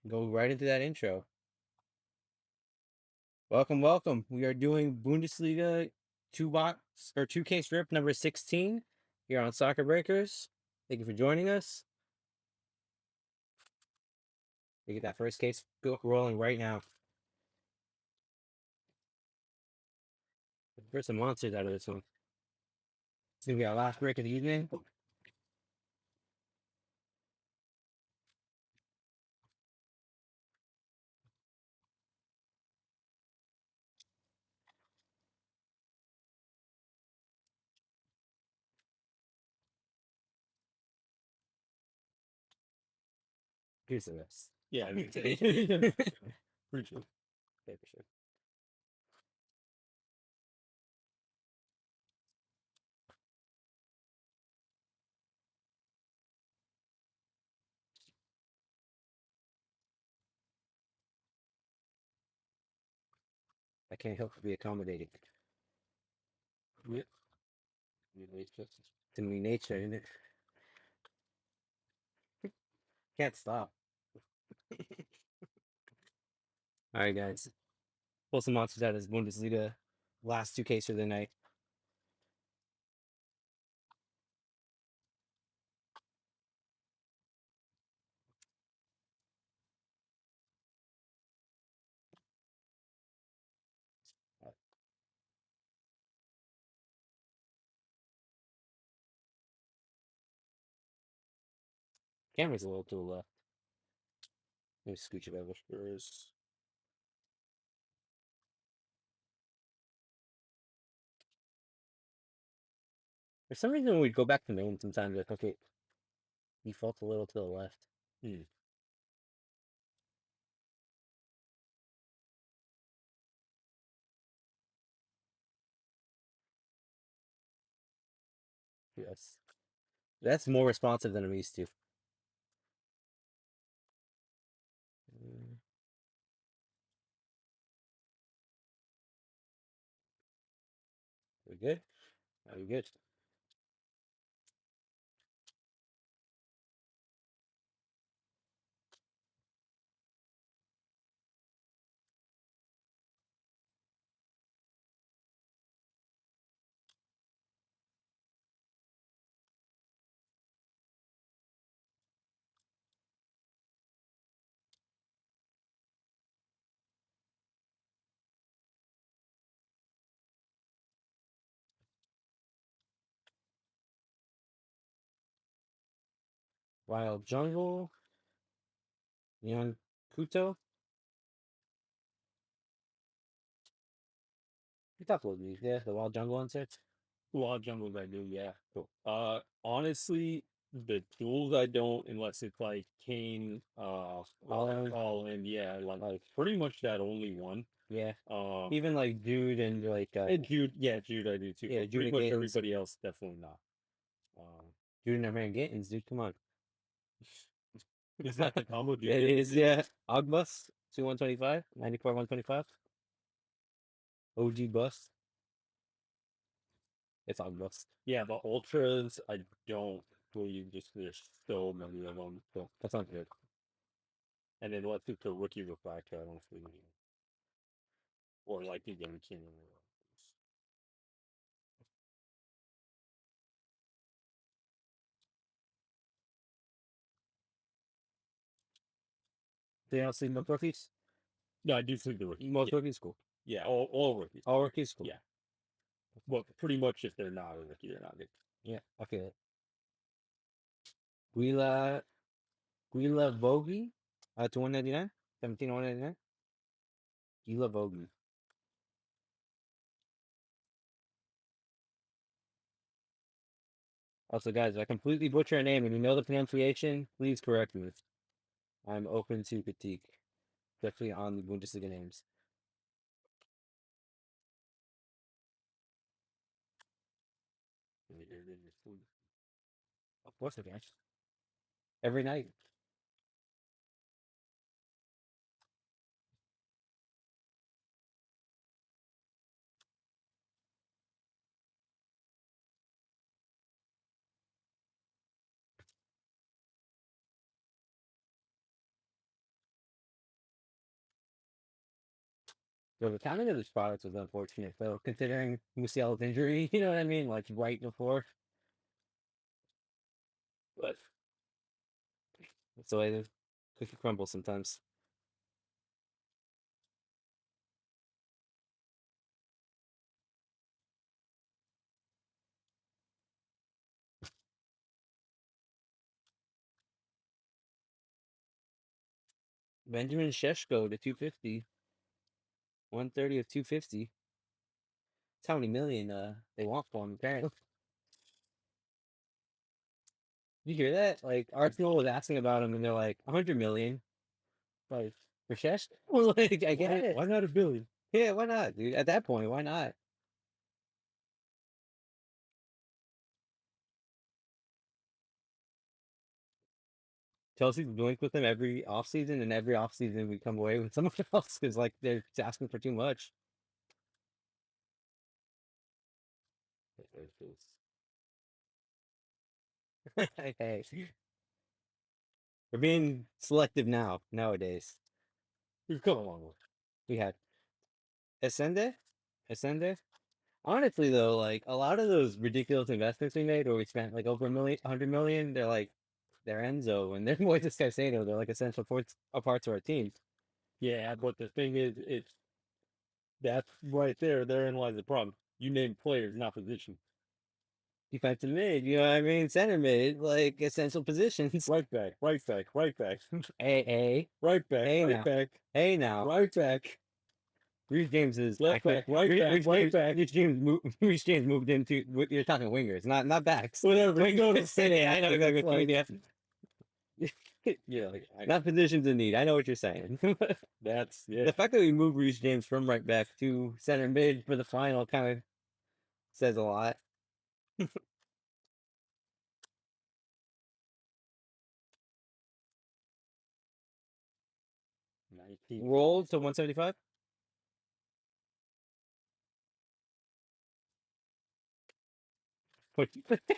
Go right into that intro. Welcome, welcome. We are doing Bundesliga two box or 2K strip number 16 here on Soccer Breakers. Thank you for joining us. We get that first case rolling right now. There's some monsters out of this one. It's gonna be our last break of the evening. Here's the rest. Yeah, I mean, Appreciate appreciate it. Okay, for sure. I can't help but be accommodating. Yeah. It's just To me, nature, isn't it? Can't stop. All right, guys. Pull some monsters out of this Bundesliga. Last 2Ks for the night. Camera's a little to the left. Let me scooch it over. there's For some reason, when we go back to main, sometimes like, okay, defaults a little to the left. hmm. Yes. That's more responsive than I'm used to. Mm, we good? Are we good? Wild Jungle, Neon Kuto. You talked about these, yeah, the Wild Jungle inserts. A lot of jungles I do, yeah. Cool. Honestly, the duels I don't unless it's like Kane, All all in, yeah, like pretty much that only one. yeah. Um, Even like Dude and like and Jude, yeah, Jude I do too, yeah, but Jude pretty and much Gaines. everybody else definitely not. Um, Jude and our man Gaines, dude, come on. is that the combo? Jude It Gittins? is, yeah. Ogbus, 125, 94, 125. OG bust. It's Ogbust. Yeah, the ultras I don't believe just there's so many of them. So That's not good. and then let's do the rookie refractor. I don't know if we or like again King. Do you not see most rookies? No, I do think the rookie. Most Yeah, rookies, cool. yeah, all rookies. All rookies, cool. Yeah, well, pretty much if they're not a rookie, they're not good. Yeah, I feel it. Guila, Guila Vogie, to 199, 17 199. Guila Vogie. Also, guys, if I completely butcher a name and you know the pronunciation, please correct me. I'm open to critique, especially on the Bundesliga names. Of course, I can. Every night. So the timing of this product was unfortunate, though, considering Musiala's injury. You know what I mean? Like right before. But that's the way the cookie crumbles sometimes. Benjamin Sheshko to 250. 130 of 250. That's how many million they want for him, apparently. You hear that? Like Arsenal was asking about him and they're like 100 million. Like for Sheshko? Well, like I get it. Why not a billion? Yeah, why not, dude? At that point, why not? Chelsea's linked with him every offseason, and every offseason we come away with someone else because like they're just asking for too much. Hey, we're being selective nowadays. We've come a long way. We had Ascende, Ascende. Honestly, though, like a lot of those ridiculous investments we made, where we spent like over 100 million, they're Enzo and they're Moises Caicedo. They're like essential parts of our team. Yeah, but the thing is, it's that's right there. Therein lies the problem. You name players, not position. Defensive mid, you know what I mean? Center mid, like essential positions. Right back, right back, right back, Hey, right back, hey right now, back, hey now. right back, Reece James is left back, right back, right back. Reece James moved into. You're talking wingers, not backs. Whatever. Wingers. Go to City. I know that's exactly like, yeah. yeah, like Not positions in need. I know what you're saying. that's The fact that we moved Reece James from right back to center mid for the final kind of says a lot. 19, Roll to 175.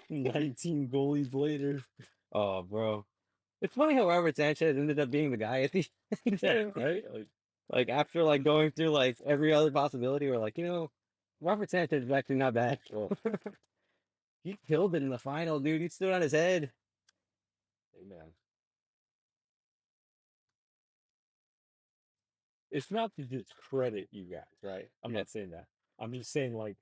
19 goalies later. Oh, bro. It's funny how Robert Sanchez ended up being the guy at the end. Yeah, right. Like after like going through like every other possibility, we're like, Robert Sanchez is actually not bad. Oh, He killed it in the final, dude. He stood on his head. hey, man. It's not to discredit you guys, right? I'm Yeah. not saying that. I'm just saying, like,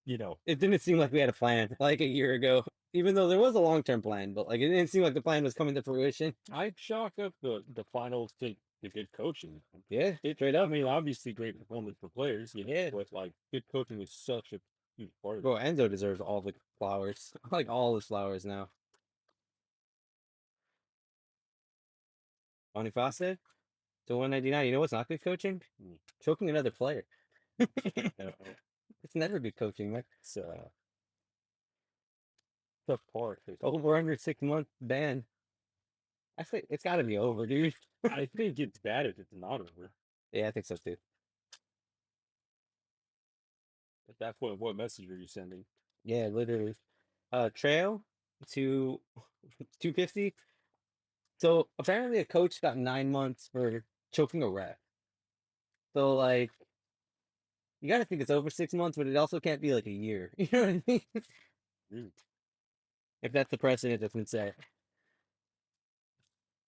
you know, It didn't seem like we had a plan like a year ago, even though there was a long-term plan, but like it didn't seem like the plan was coming to fruition. I chalk up the finals to the good coaching. Yeah, It, straight I up. mean, obviously great performance for players, Yeah. but like good coaching is such a huge part of Bro, it. Enzo deserves all the flowers. Like all his flowers now. Boniface to 199. You know what's not good coaching? Mm. Choking another player. Uh, It's never good coaching, man. It's tough part. Over under 6 month ban. I think it's got to be over, dude. I think it's bad if it's not over. Yeah, I think so too. At that point, what message are you sending? Yeah, literally. Trail to 250. So apparently a coach got 9 months for choking a ref. So like you gotta think it's over 6 months, but it also can't be like a year. You know what I mean? Mm. If that's the precedent that's been set.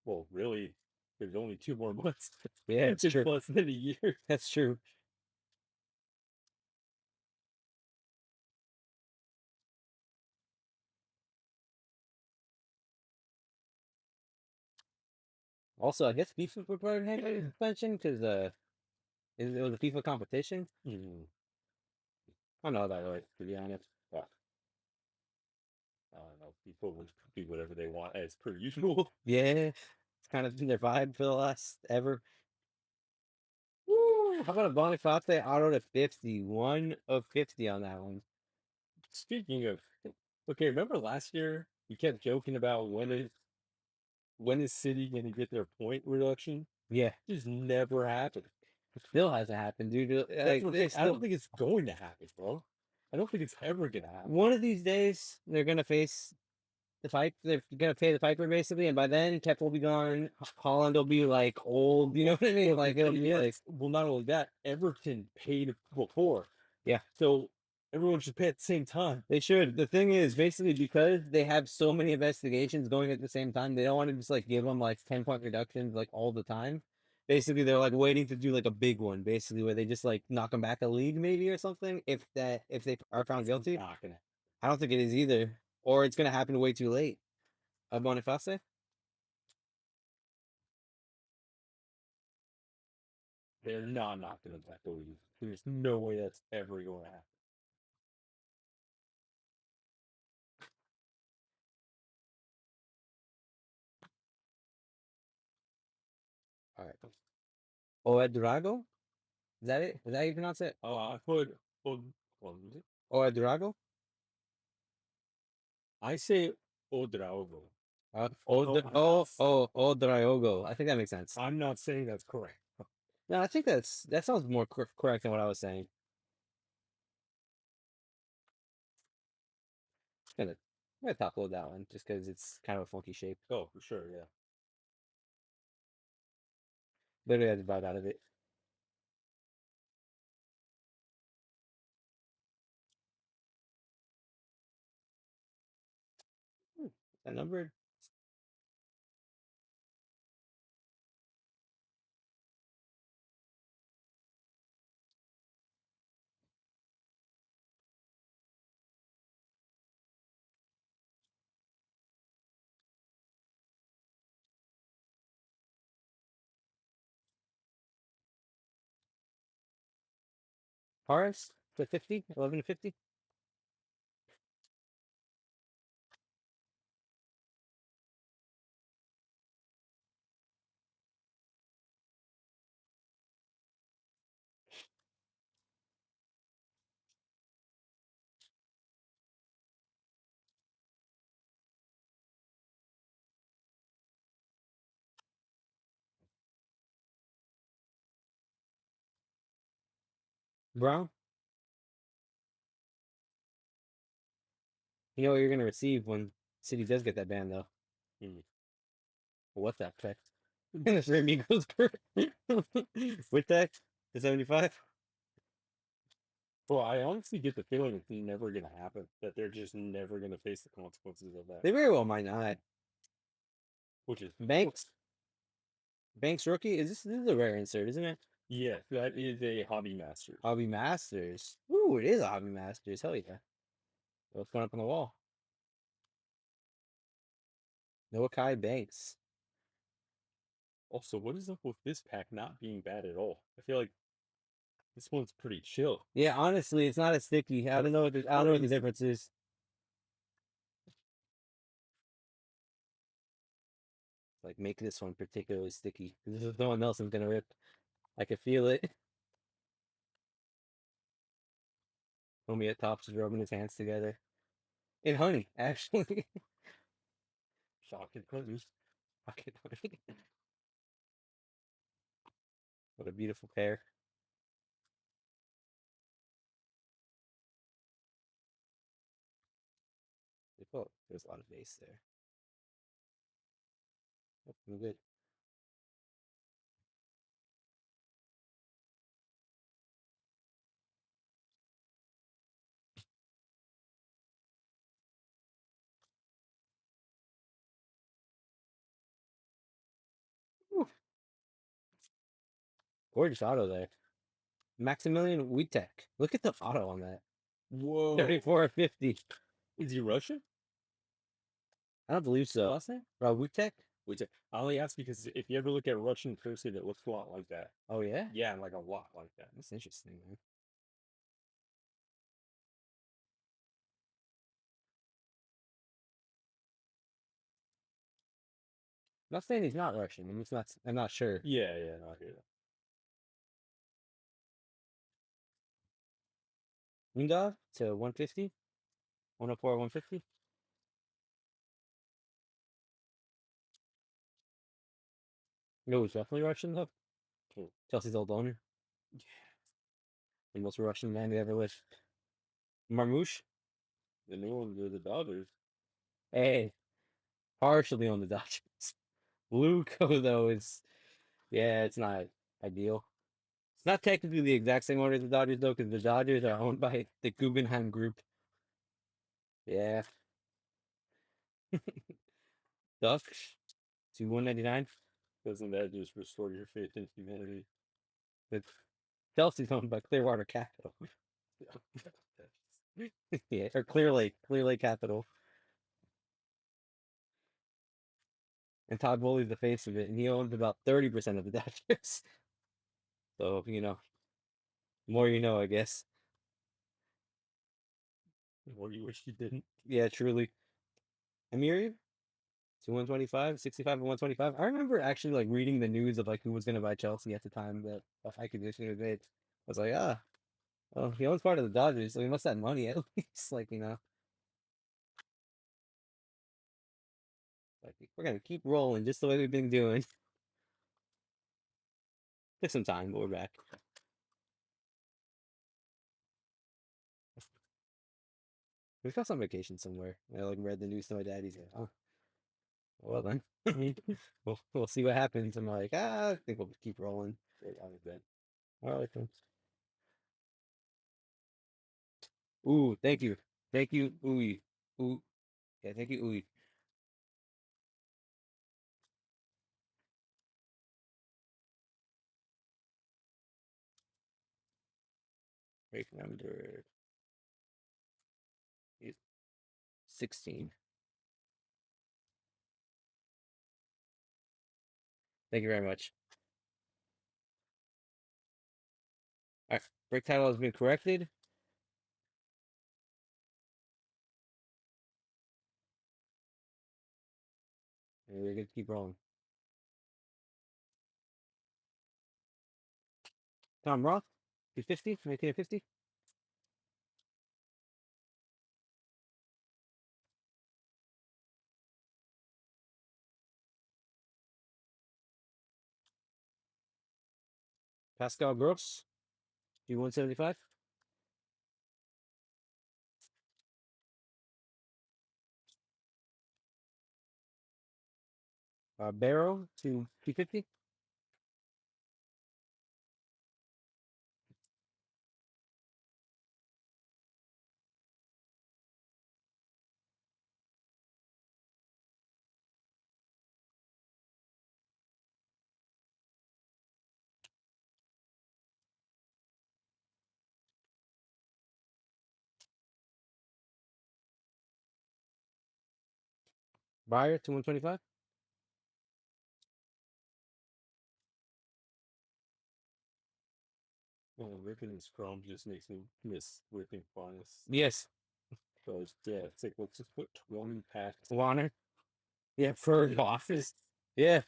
Well, really, there's only 2 more months. Yeah, it's It's true. less than a year. That's true. Also, I guess FIFA prepared him suspension because it was a FIFA competition. Mm. I don't know that right, to be honest. Well, I don't know. People will do whatever they want as per usual. Yeah, it's kind of been their vibe for the last ever. Woo! How about a Boniface auto to 50? 1 of 50 on that one. Speaking of, okay, remember last year we kept joking about when is City going to get their point reduction? Yeah, Just never happened. it still hasn't happened, dude. That's Like, what I don't think it's going to happen, bro. I don't think it's ever going to happen. one of these days they're gonna face the pipe. They're gonna pay the piper basically, and by then Pep will be gone. Holland will be like old. You know what I mean? Like it'll be like Well, not only that, Everton paid before, yeah, so everyone should pay at the same time. they should. The thing is, basically, because they have so many investigations going at the same time, they don't want to just like give them like 10-point reductions like all the time. Basically, they're like waiting to do like a big one, basically, where they just like knock them back a league maybe or something. If they are found It's guilty, not gonna. I don't think it is either, or it's gonna happen way too late. Boniface. They're not gonna back the league. There's no way that's ever going to happen. All right. Oedrago? Is that it? Is that how you pronounce it? Oh, I put. What was it? Oedrago? I say Odraogo. Odraogo. I think that makes sense. I'm not saying that's correct. No, I think that sounds more correct than what I was saying. I'm gonna top load that one just because it's kind of a funky shape. Oh, for sure, yeah. Literally, I just bite out of it. That numbered. Horace to 50, 11 to 50. Brown. You know what you're gonna receive when City does get that ban though. Hmm. What that heck? This Ramigos with that to 75. Well, I honestly get the feeling it's never going to happen. That they're just never going to face the consequences of that. They very well might not. Which is Banks. Banks rookie. This is a rare insert, isn't it? yeah, that is a hobby master. Hobby Masters. Ooh, it is a Hobby Masters. Hell yeah. What's going up on the wall? Noah Kai Banks. Also, what is up with this pack not being bad at all? I feel like this one's pretty chill. Yeah, honestly, it's not as sticky. I don't know what I don't know what the difference is. Like make this one particularly sticky. This is no one else is gonna rip. I can feel it. Homie at tops is rubbing his hands together. In honey, actually. Shocking produce. Fucking honey. What a beautiful pair. Oh, there's a lot of base there. Oh, good. Whew. Gorgeous auto there. Maximilian Witek. Look at the auto on that. Whoa. 34 or 50. Is he Russian? I don't believe so. Last name? Wutek? Wait, I only ask because if you ever look at Russian cursive, it looks a lot like that. Oh yeah? Yeah, like a lot like that. That's interesting, man. I'm not saying he's not Russian. I'm not sure. Yeah, yeah, no, I hear that. Lingard to 150. 104, 150. No, he's definitely Russian though. Cool. Chelsea's old owner. The most Russian man to ever live. Marmouche. The new one, the Dodgers. Hey, Partially on the Dodgers. Blueco though is yeah, it's not ideal. It's not technically the exact same owner as the Dodgers though, because the Dodgers are owned by the Guggenheim Group. Yeah, Ducks to 199. Doesn't that just restore your faith in humanity? But Chelsea's owned by Clearwater Capital. Yeah, or Clear Lake Capital. And Todd Bowley's the face of it, and he owns about 30% of the Dodgers. So more you know, I guess. Well, you wish you didn't. Yeah, truly. Amiri to 125, 65 and 125. I remember actually like reading the news of like who was gonna buy Chelsea at the time that a high condition was made. I was like, well, he owns part of the Dodgers, so he must have money at least. Like, like we're gonna keep rolling just the way we've been doing. Took some time, but we're back. We felt on vacation somewhere. I like read the news to my dad. He's like, oh, well then, we'll see what happens. I'm like, I think we'll keep rolling. I bet. All right, then. Ooh, thank you, ooh, ooh, yeah, thank you, ooh. Break number 16. Thank you very much. All right, break title has been corrected. And we're gonna keep rolling. Tom Roth, 250, 1950. Pascal Gross, D175. Barrow to 250. Breyer to 125. Well, ripping and scrum just makes me miss whipping funnest. Yes, So yeah, it's like let's just put 20 packs. Warner. Yeah, for office. Yeah,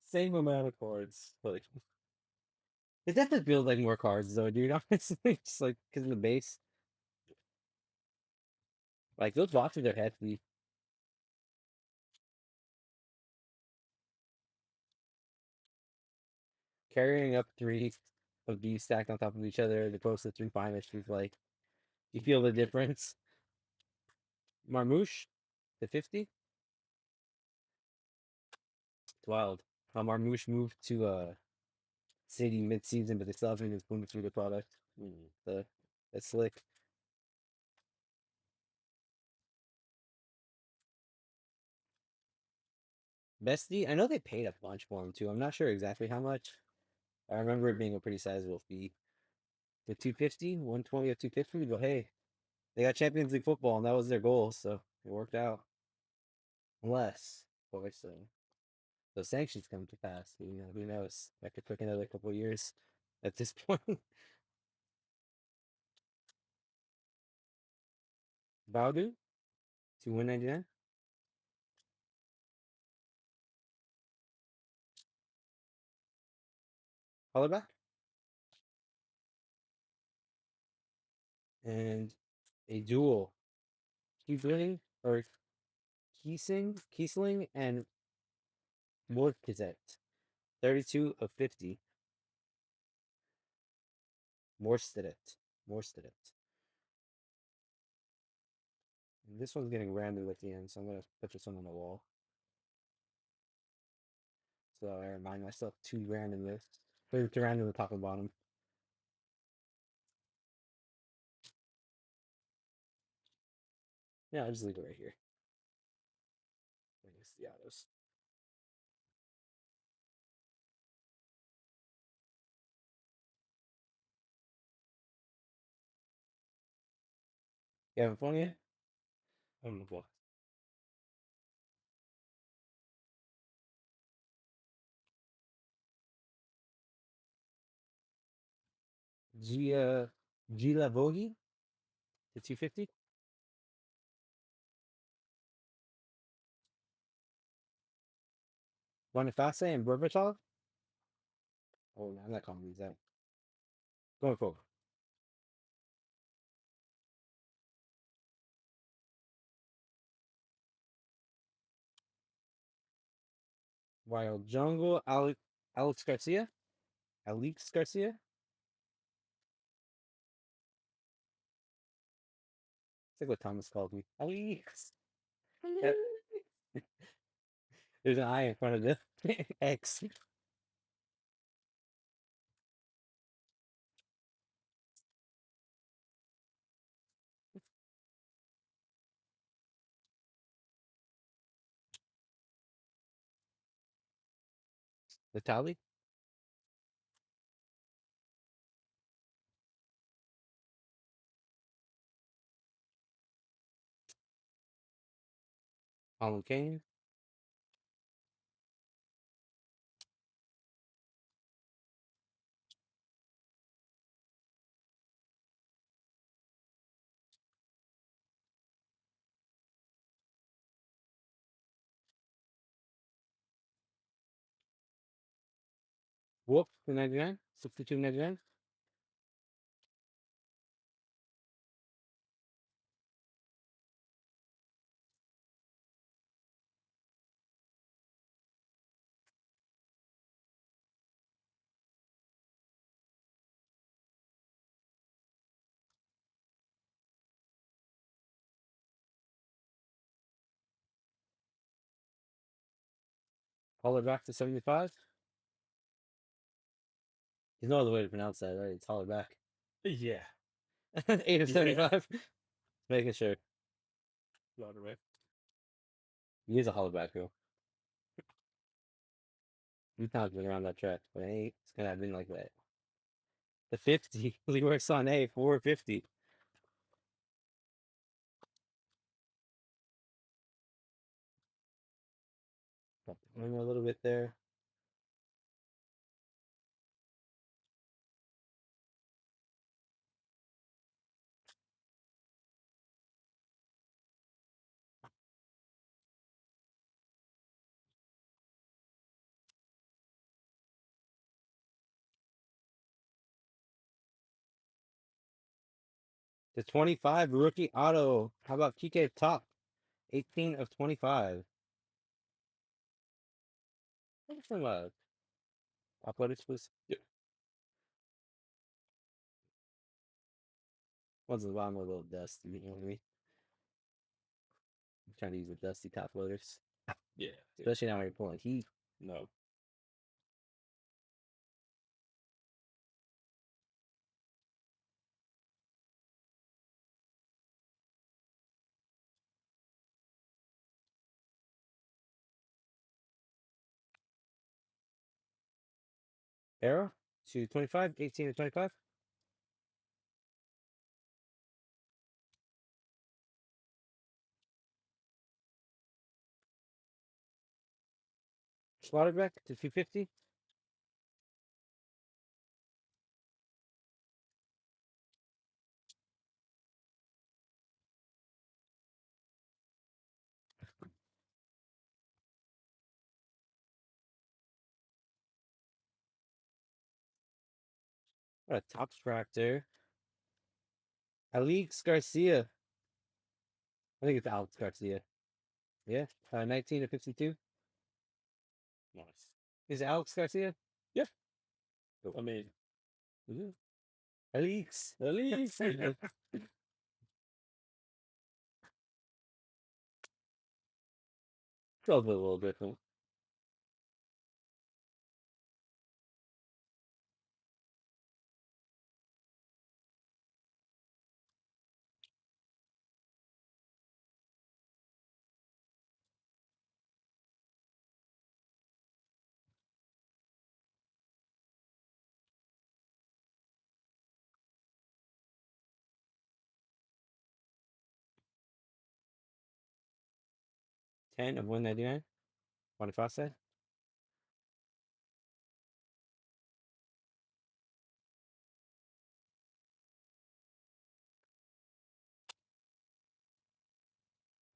Same amount of cards. Like it definitely feels like more cards though, dude. Honestly, just like because of the base. Like those boxes are hefty. Carrying up three of these stacked on top of each other, the close to three finest is like you feel the difference. Marmouche to 50. It's wild. Marmouche moved to City mid-season, but they still haven't his Bundesliga product. The that's slick. Bestie, I know they paid a bunch for him too. I'm not sure exactly how much. I remember it being a pretty sizable fee. The 250, 120 or 250, but hey, they got Champions League football and that was their goal, so it worked out. Unless, of course, those sanctions come to pass. Who knows? That could take another couple of years at this point. Baudu to 199. Colorback. And a duel. Kiesling or Kiesling and Morkizet. 32 of 50. Morstedet. Morstedet. And this one's getting random at the end, so I'm gonna put this one on the wall. So I remind myself two random lists. Two random the top and bottom. Yeah, I'll just leave it right here. I guess the autos. You having fun yet? I don't know what. Gila Vogi to 250. Boniface and Berbatov. Oh, no, I'm not calling these out. Going forward. Wild Jungle, Alex Garcia. Alex Garcia. It's like what Thomas called me. Alex. Yep. There's an I in front of the X. The tally. Colin Kane. Wolf to 99. 62.99. Holler back to 75. There's no other way to pronounce that, right? It's holler back. Yeah. 8 of Yeah. 75. Making sure. Not right. He is a holler back, though. Utah's been around that track, but it ain't. It's gonna have been like that. The 50. Leroy Sané, 450. A little bit there. The 25 rookie auto. How about Kike Top? 18 of 25. What's from athletics, please? Yep. One's at the bottom, a little dusty. You know what I mean? I'm trying to use the dusty top loaders, Yeah. especially now when you're pulling heat. No. Arrow to 25, 18 to 25. Slaughterback to 250. What a top tractor. Alex Garcia. I think it's Alex Garcia. Yeah. 19 to 52. Nice. Is it Alex Garcia? Yeah. Cool. I mean, Alex. at least. Probably a little different. 10 of 199. Boniface.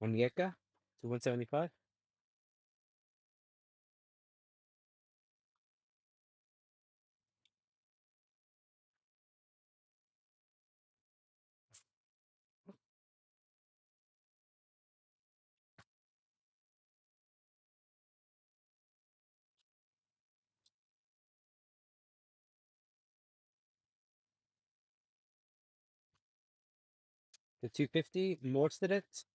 Onyeka to 175. The 250. Morstedet.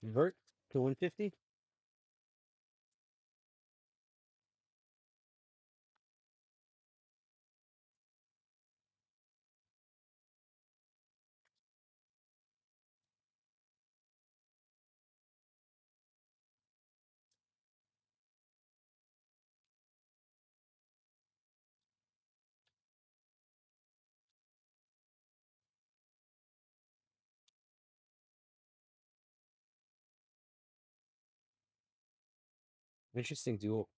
Vert to 150. Interesting duel.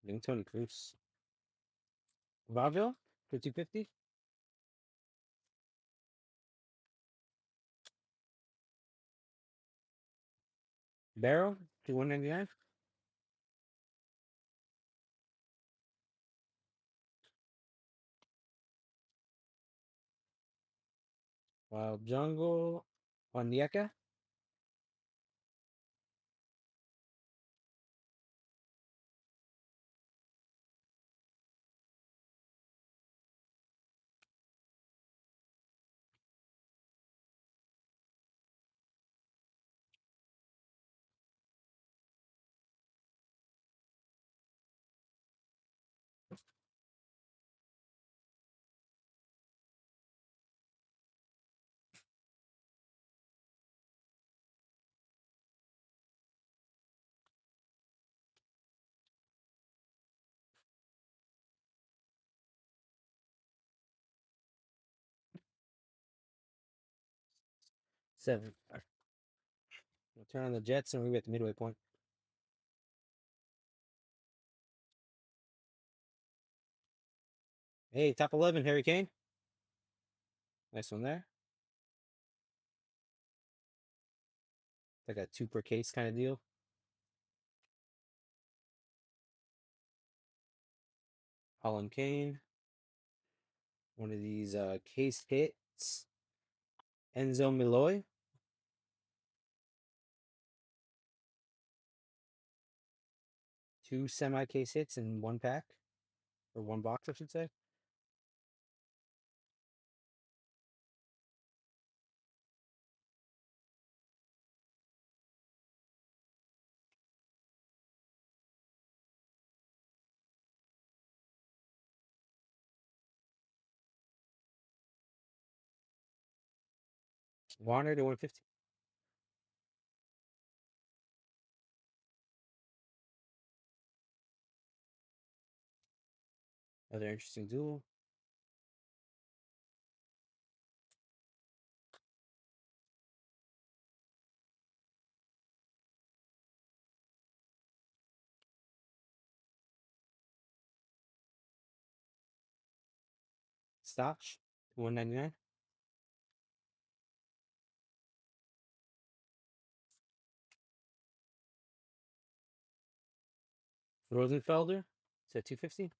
Young Tony Cruz. Varville for 250. Barrow to 199. Wild Jungle. Onyeka. Seven. We'll turn on the Jets and we'll be at the midway point. Hey, top 11, Harry Kane. Nice one there. Like a two per case kind of deal. Holland Kane. One of these case hits. Enzo Milloy. Two semi case hits in one pack. Or one box, I should say. Warner to 150. Another interesting duel. Stotch, 199. Rosenfelder, to 250.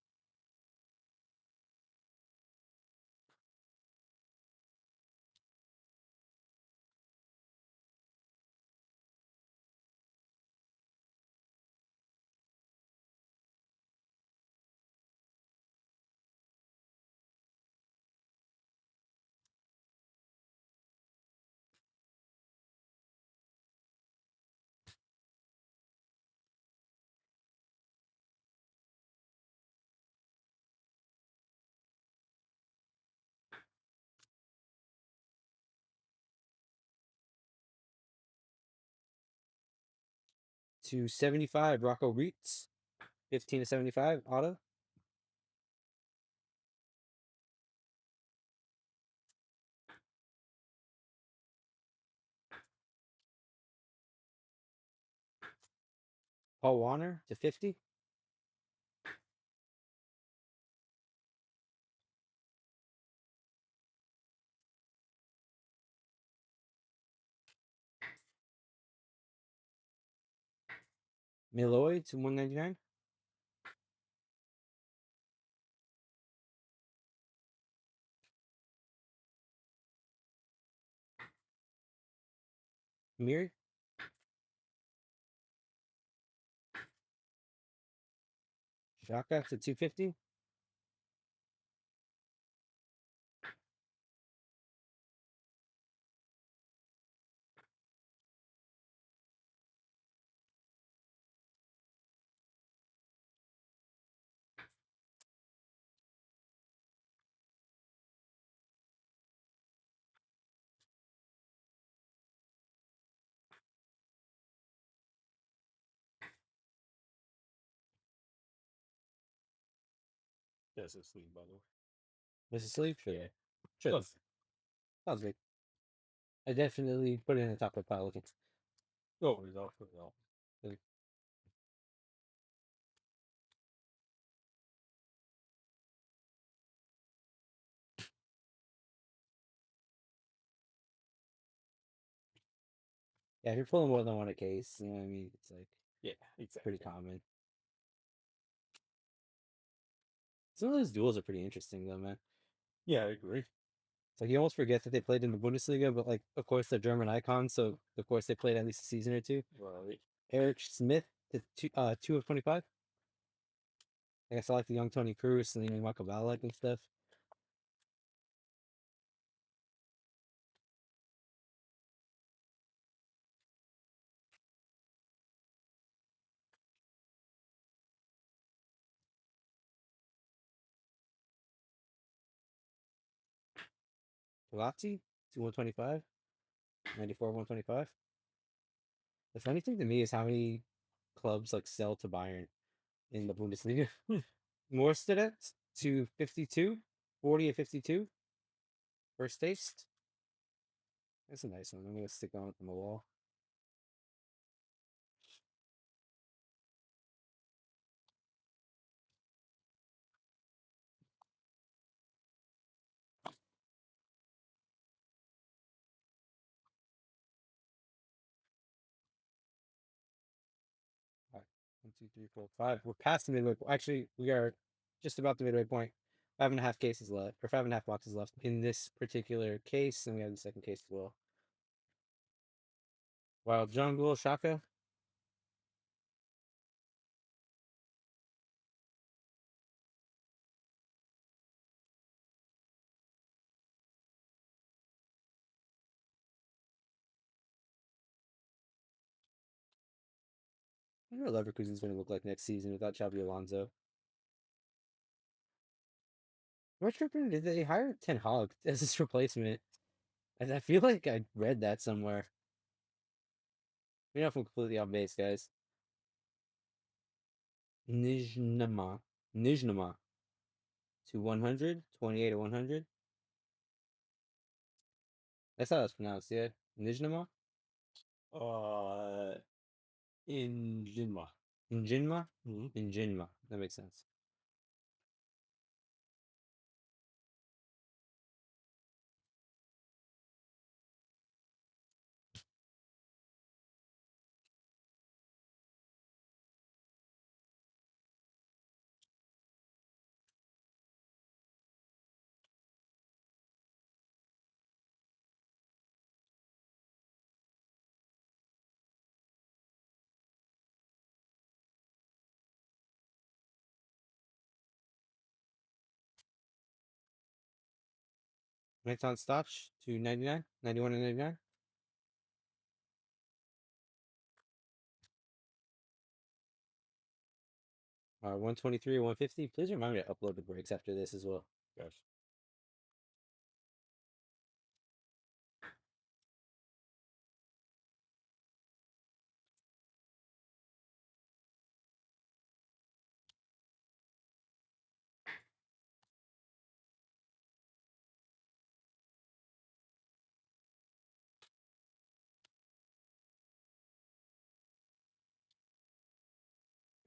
to 75, Rocco Reitz. 15 to 75, auto. Paul Warner to 50. Milloy to 199. Mir. Shaka to 250. Yes, it's sleep, by the way. Mrs. Sleeve? Sure. Yeah. Sure. Look, Sounds good. I definitely put it in the top of Pelicans. oh, result for result. Yeah, if you're pulling more than one a case, you know what I mean? It's like Yeah, exactly. pretty common. Some of those duels are pretty interesting, though, man. Yeah, I agree. It's like you almost forget that they played in the Bundesliga, but like, of course, they're German icons, so of course they played at least a season or two. Right. Eric Smith to 2 of 25. I guess I like the young Tony Cruz and Michael Ballack and stuff. Galazzi to 125. 94, 125. The funny thing to me is how many clubs like sell to Bayern in the Bundesliga. Morstedt to 52. 40 of 52. First taste. That's a nice one. I'm going to stick on it on the wall. All right. 1, 2, 3, 4, 5. We're past the midway point. Actually, we are just about the midway point. 5.5 cases left, or 5.5 boxes left in this particular case, and we have the second case as well. Wild Jungle, Shaka. I wonder what Leverkusen's going to look like next season without Xabi Alonso. What tripping did they hire Ten Hag as his replacement? I feel like I read that somewhere. You know if I'm completely off base, guys. Nijnama. Nijnama to 100. 28 to 100. That's how it's pronounced, yeah. Nijnama? Uh, in Jinma. Njinma? Mm-hmm. Njinma. That makes sense. Nighton Stotch to 99. 91 and 99. 123 150. Please remind me to upload the breaks after this as well. Yes.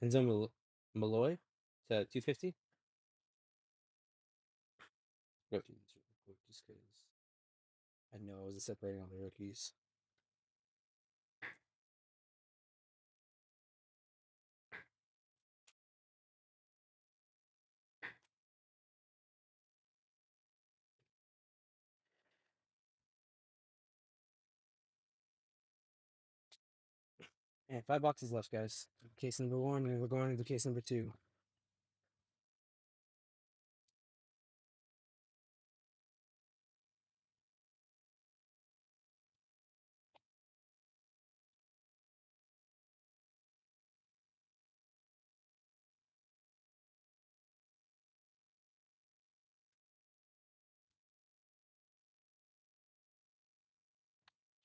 Enzo Malloy to 250. Rookies, just because I know I wasn't separating all the rookies. And 5 boxes left, guys. Case number one, and we're going into case number two.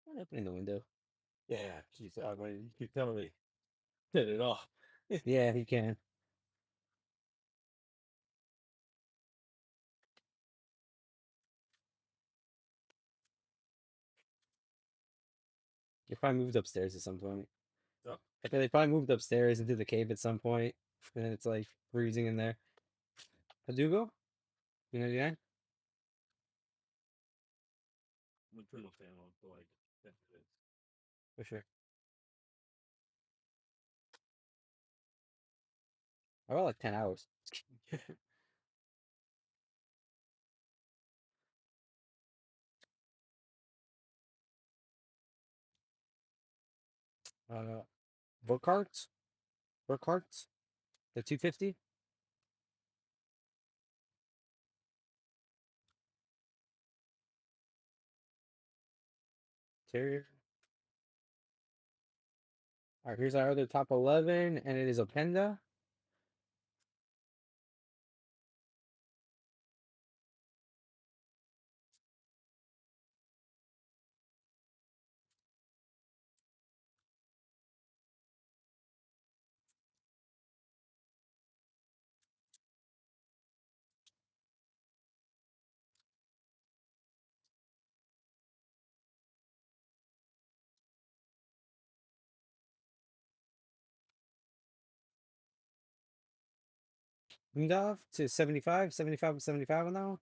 I'm opening the window. Yeah, jeez, you keep telling me. Set it off. Yeah, you can. They probably moved upstairs at some point. Oh, I think they probably moved upstairs into the cave at some point, and it's like freezing in there. Hadugo? 299? I'm gonna turn the fan on for like 10 minutes. For sure. I got like 10 hours. Uh, book cards? Book cards? The 250? Terrier. Alright, here's our other top 11, and it is Openda. Gundov to 75, 75 with 75 on that one.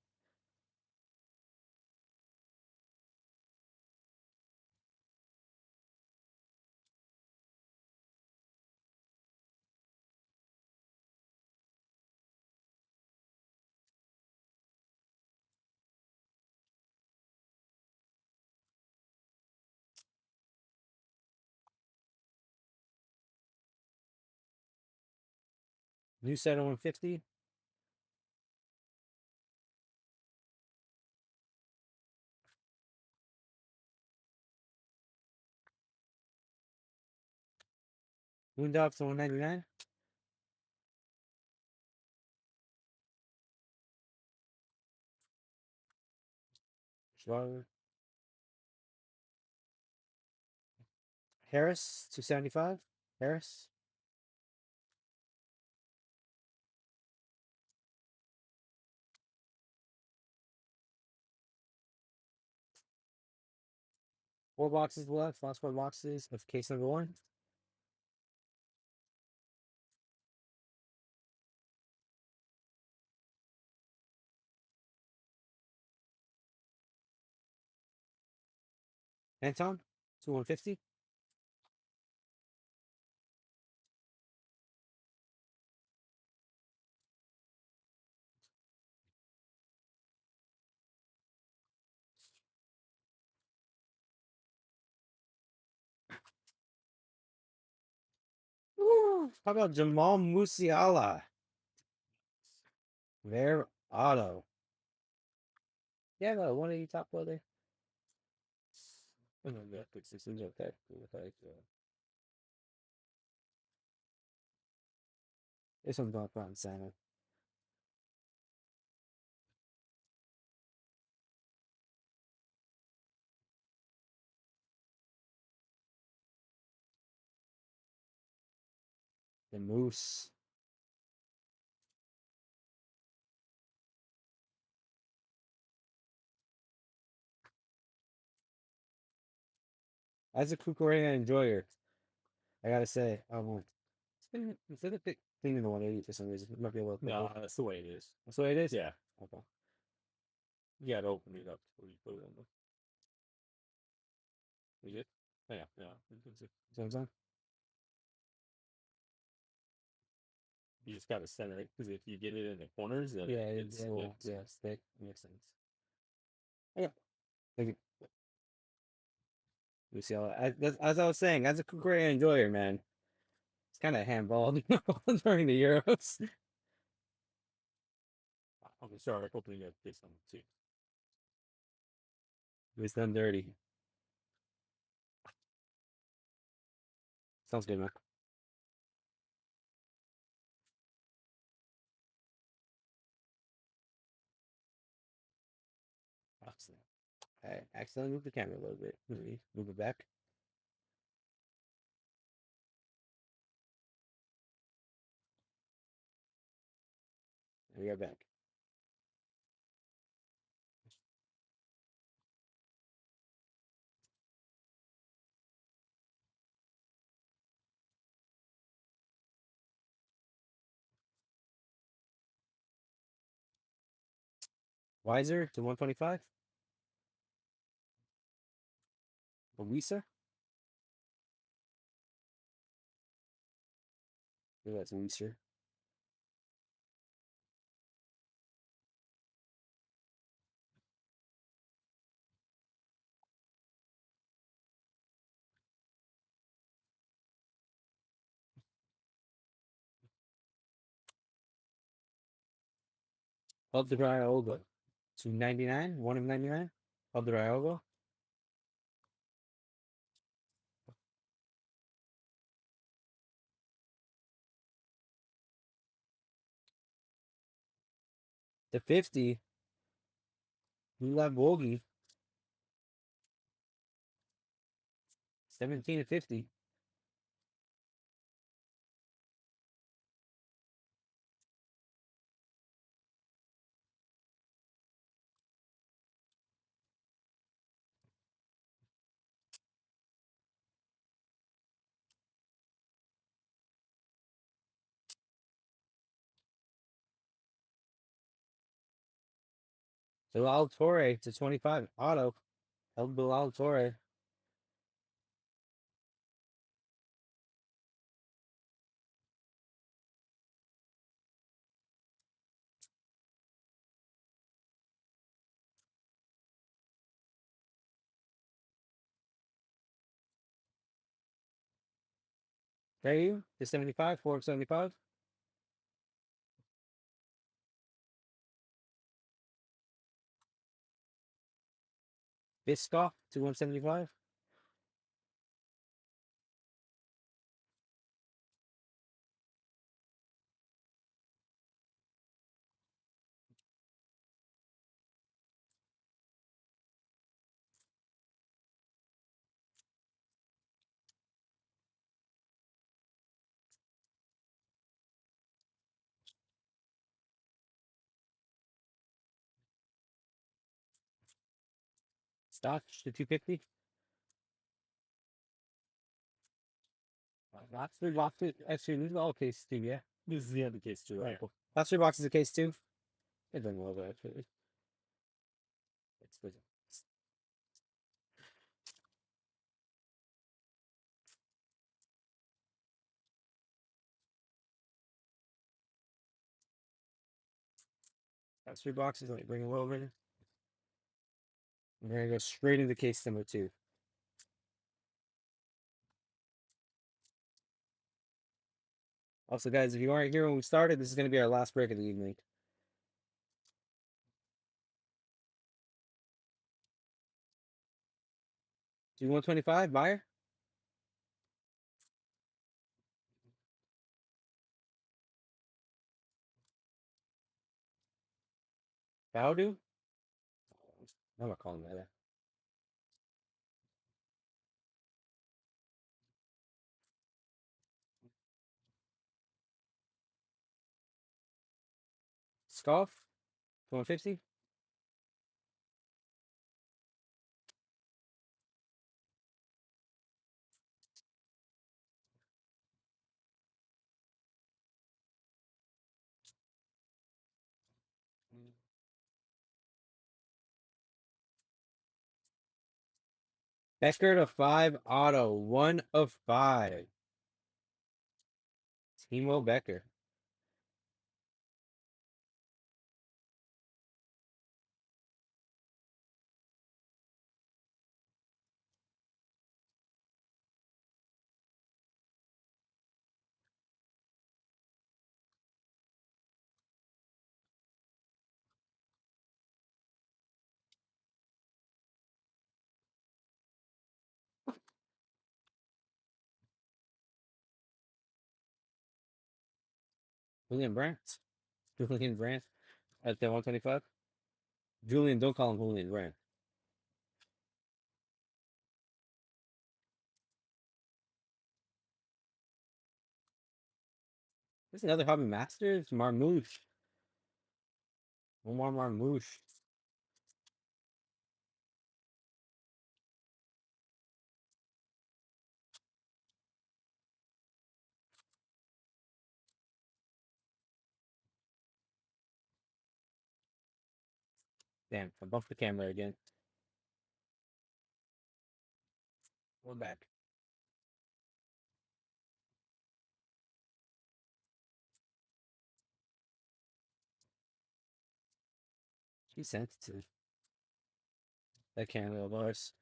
New set of 150. Gundov to 199. Schwager. Harris to 75. Harris. Four boxes left. Last 4 boxes of case number one. Anton to 150. How about Jamal Musiala? Rare auto. Yeah, the 180 top loader. And then Netflix is in there. Like, This one's going front and center. The Moose. As a Kukurena enjoyer, I gotta say, Instead of cleaning the 180 for some reason, it might be a little thicker. No, that's the way it is. That's the way it is? Yeah. Okay. You gotta open it up before you put it on the. You good? Yeah, yeah. See what I'm saying? You just gotta center it because if you get it in the corners, then Yeah, it splits. yeah, stick. Makes sense. Yeah. Thank you. You see, as I was saying, as a great enjoyer, man, it's kind of handballed during the Euros. I'm gonna start opening up this one too. It was done dirty. Sounds good, man. Excellent. I accidentally moved the camera a little bit. Maybe move it back. And we got back. Wiser to 125. Louisa. Maybe that's Weiser. Of the Ryogo. 299. 1 of 99. Of the Ryogo. To 50. Lulav Bogi. 17 to 50. Bilal Torre to 25. Auto. El Bilal Torre. Caillou to 75. 4 of 75. Biscoff to 175. Stock to 250. Last three boxes. Actually, these are all case two, yeah. This is the other case too, right? Last three boxes of case two. It doesn't love it, actually. It's last three boxes. Let me bring them over. We're gonna go straight into case number two. Also, guys, if you aren't here when we started, this is gonna be our last break of the evening. Do 125, buyer? Bowdo? I'm not calling that. Scoff? 150? Becker to 5 auto. 1 of 5. Timo Becker. Julian Brandt. Julian Brandt at the 125. Julian, don't call him Julian Brandt. There's another Hobby Masters. Marmouche. One more Marmouche. Damn, I bumped the camera again. We're back. She's sensitive. That camera of ours.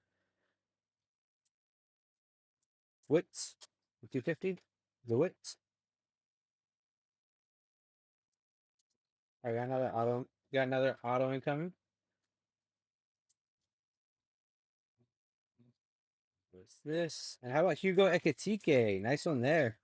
Wits. 250. The Wits. I got another auto. Got another auto incoming. What's this? And how about Hugo Ekitike? Nice one there.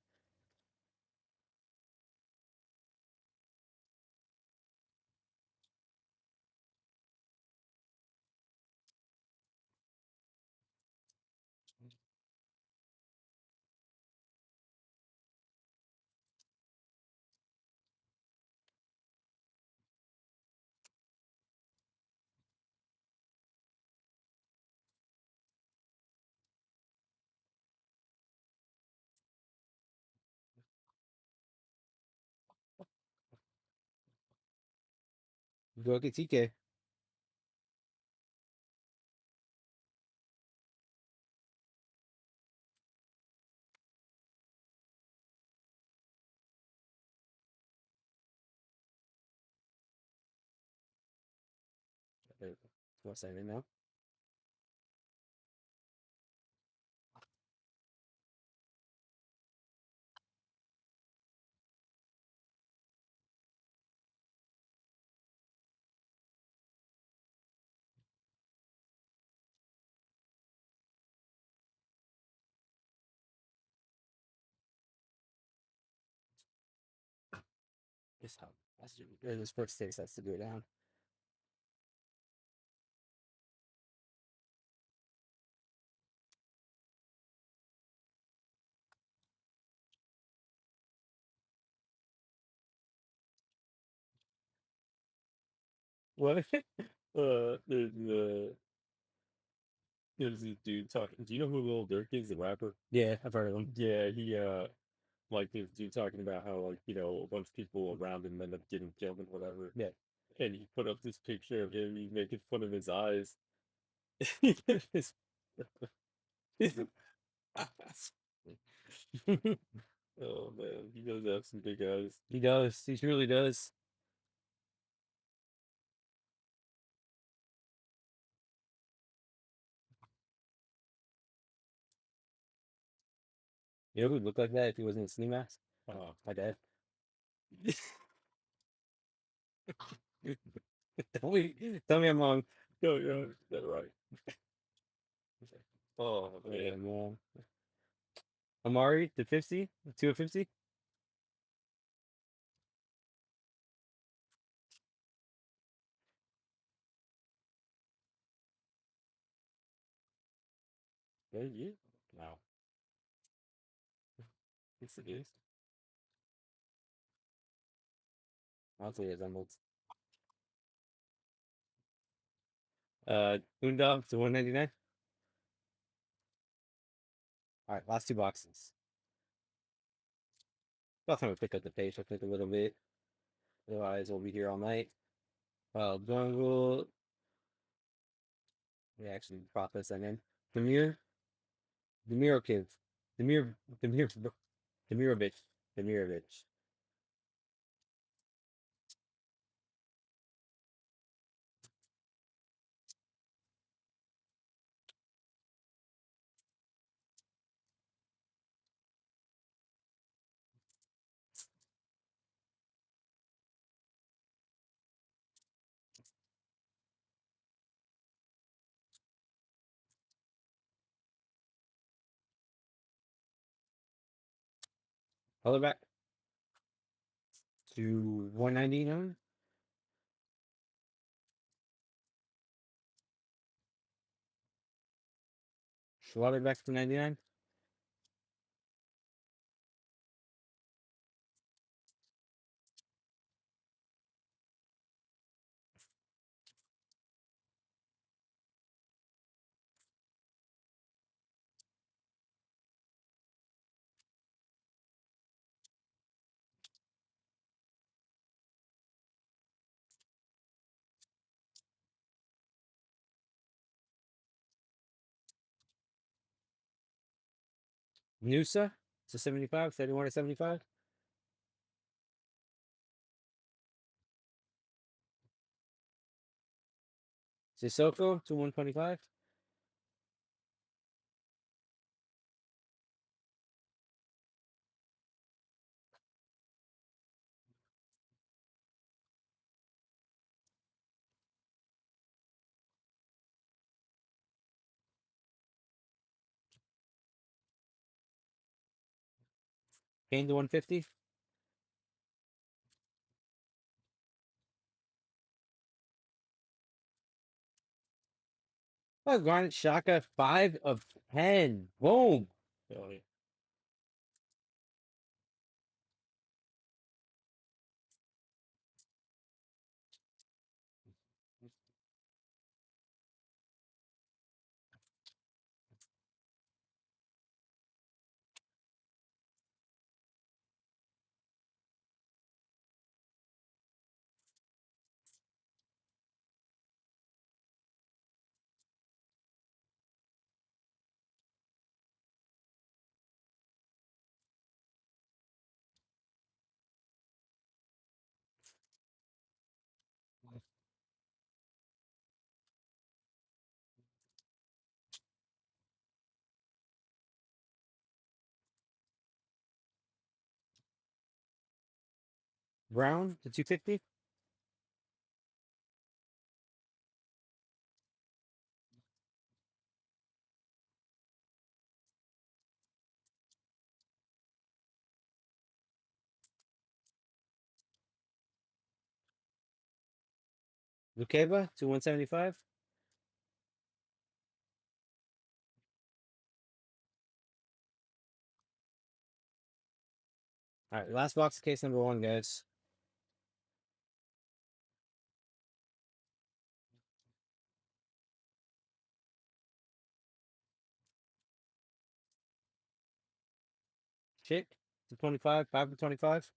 Hugo Ekitike. What's that in now? This how that's this first six has to go down. What? There's this dude talking. Do you know who Lil Durk is, the rapper? Yeah, I've heard of them. Yeah, he like this dude talking about how like a bunch of people around him end up getting killed and whatever. Yeah. And he put up this picture of him. He's making fun of his eyes. His- oh man, he does have some big eyes. He does. He truly does. You know who would look like that if he wasn't a ski mask? My dad. Tell me I'm wrong. No, that's right. Oh Yeah, man. man. Amari to 50, 2 of 50. Yeah, yeah. Wow. Yes, it is. Honestly, it resembles. Undog to 199. All right, last two boxes. Thought I'm gonna pick up the pace. I think a little bit. Otherwise, we'll be here all night. Jungle. We actually process that in. Premier. Demirovic. Demir Demir Demirovic. Demirovic. Color back to 199. Slaughter back to 99. Nusa to 75. 31 to 75. Sissoko to 125. Kane to 150. Oh, Granit Shaka 5 of 10. Boom. Hell yeah. Brown to 250. Lukeba to 175. All right, last box, case number 1, guys. Chick to 25. 5 to 25.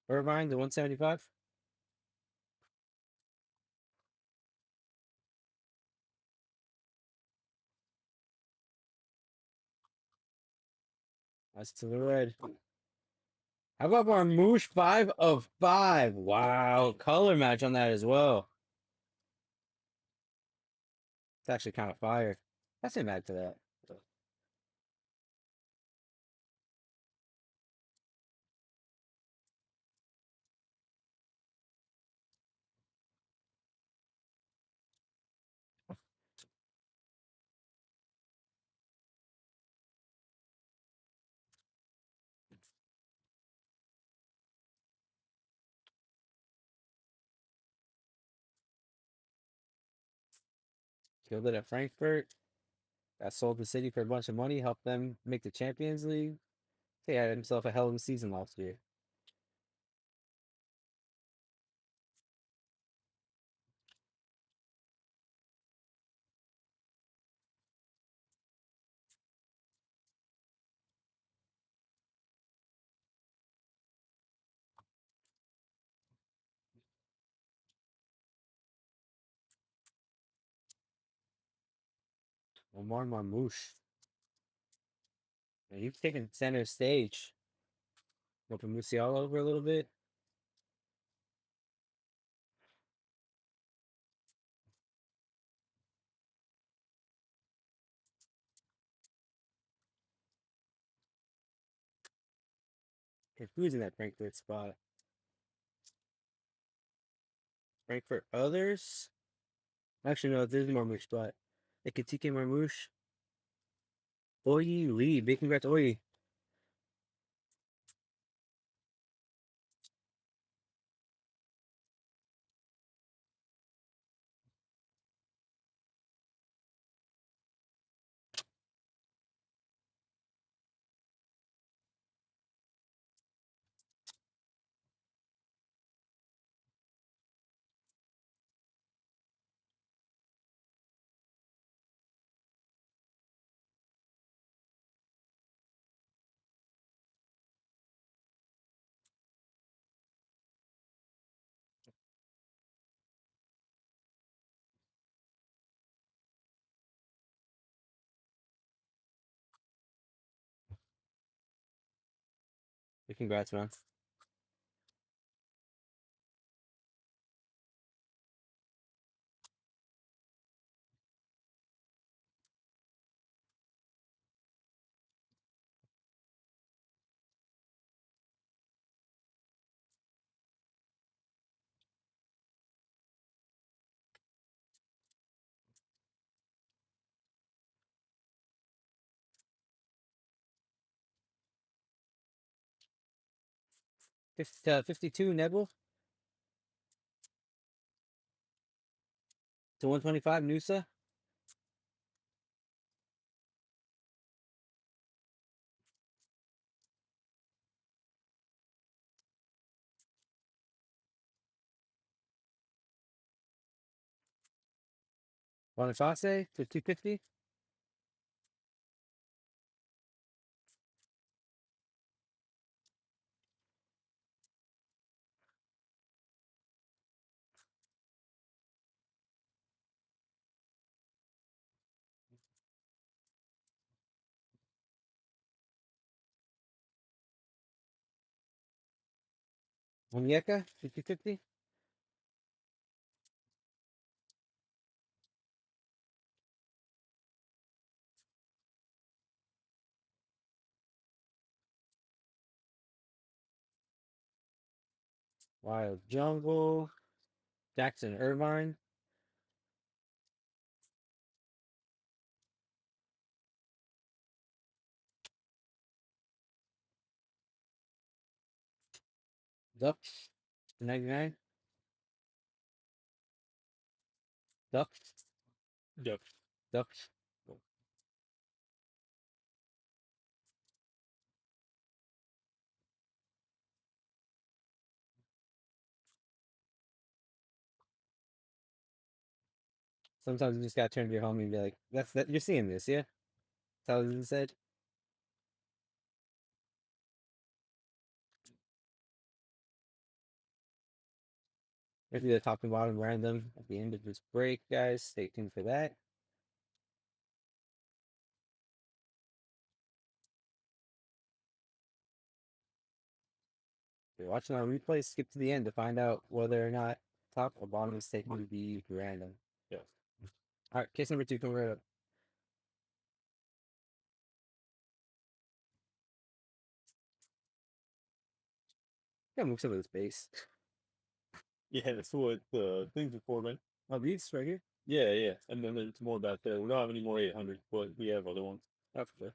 Irvine to 175. That's to the red. How about Marmouche 5 of 5? Wow. Color match on that as well. It's actually kind of fire. That's not mad to that. Killed it at Frankfurt. Got sold to City for a bunch of money. Helped them make the Champions League. He had himself a hell of a season last year. Omar Marmouche. You've taken center stage. Open Musiala over a little bit. Okay, who's in that Frankfurt spot? Frankfurt others? Actually, no, there's Marmouche spot. Ekatike Marmouche. Oye Lee. Big congrats, Oye. Big congrats, man. Fifty 52 Nebel to 125 Nusa. Boniface to 250. Onyeka to 250. Wild Jungle. Jackson Irvine. Ducks to 99. Ducks. Yep. Ducks. Sometimes you just gotta turn to your homie and be like, "That's that. You're seeing this, yeah?" That's how it said. If the top and bottom random at the end of this break, guys. Stay tuned for that. If you're watching on replay, skip to the end to find out whether or not top or bottom is taken to be random. Yes. All right, case number 2 coming right up. Gotta move some of this base. Yeah, that's what the things are for, man. Oh, these right here. Yeah, yeah. And then there's more back there. We don't have any more 800, but we have other ones. Oh, for sure.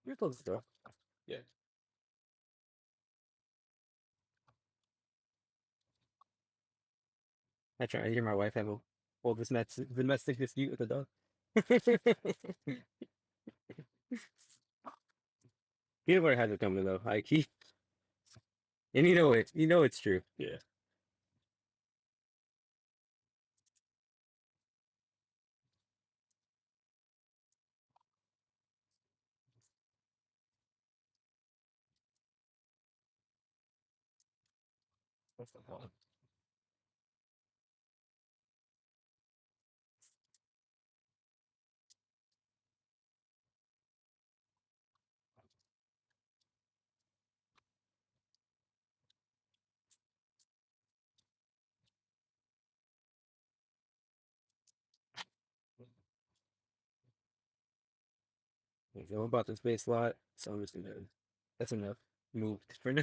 You're close to door. Yeah. I try to hear my wife have a oldest domestic dispute with the dog. Peanut butter has it coming though. Like he And you know it's true. Yeah. I know about this base lot, so I'm just gonna. That's enough. Move for now.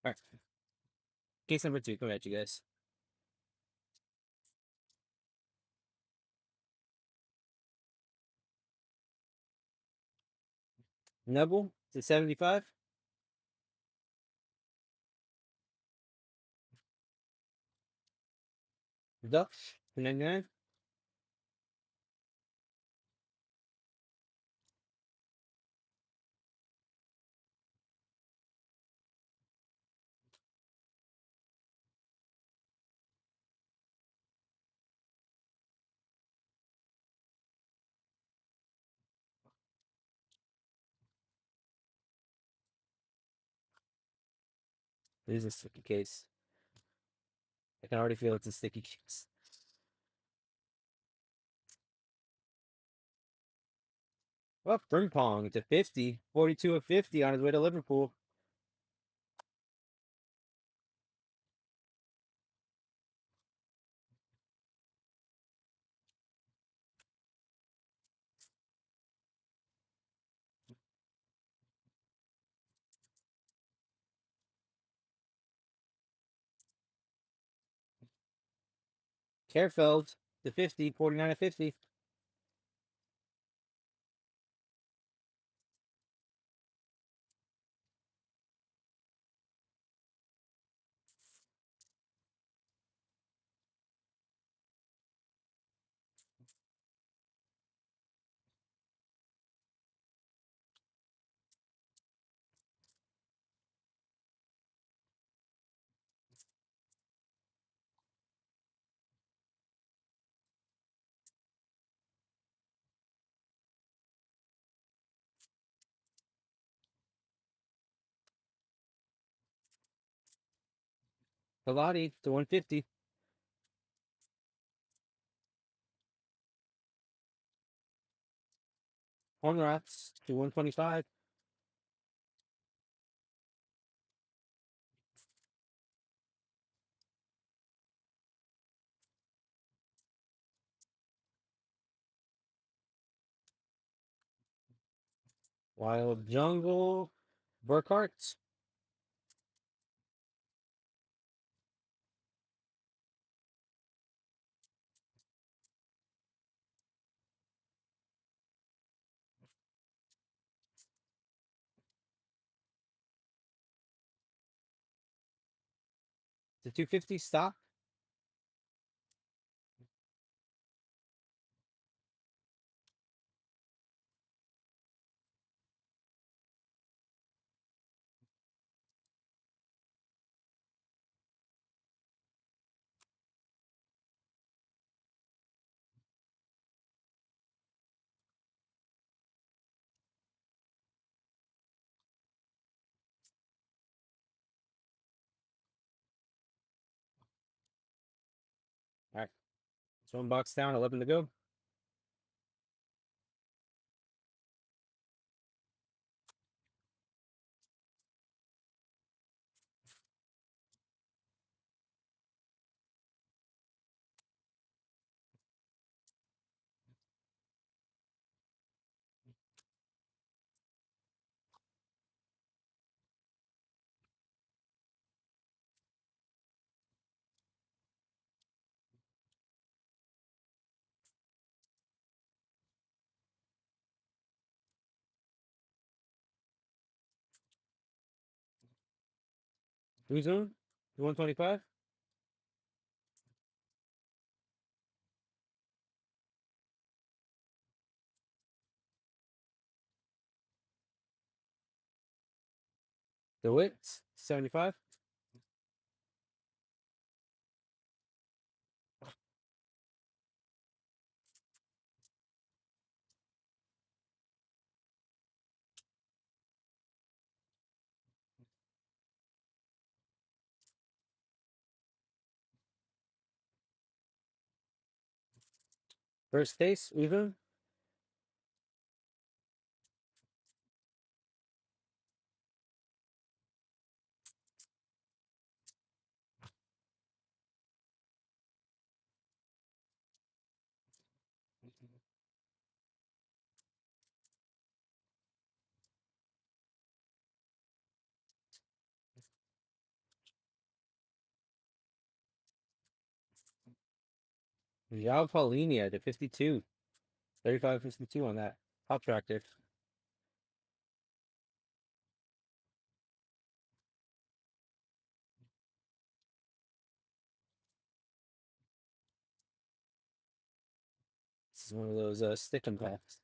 All right. Case number two. Come at you guys. Nebel to 75. Ducks to 99. This is a sticky case. I can already feel it's a sticky case. Well, Bring Pong to 50. 42 of 50 on his way to Liverpool. Kerfeld to 50. 49 of 50. Pilati to 150. Hornrats to 125. Wild Jungle. Burkhart to 250. Stock. All right. So one box down. 11 to go. Blue Zone to 125. DeWitt, 75. First case, even. Yao Paulinia to 52. 35-52 on that. Hop tractor. This is one of those stick and packs.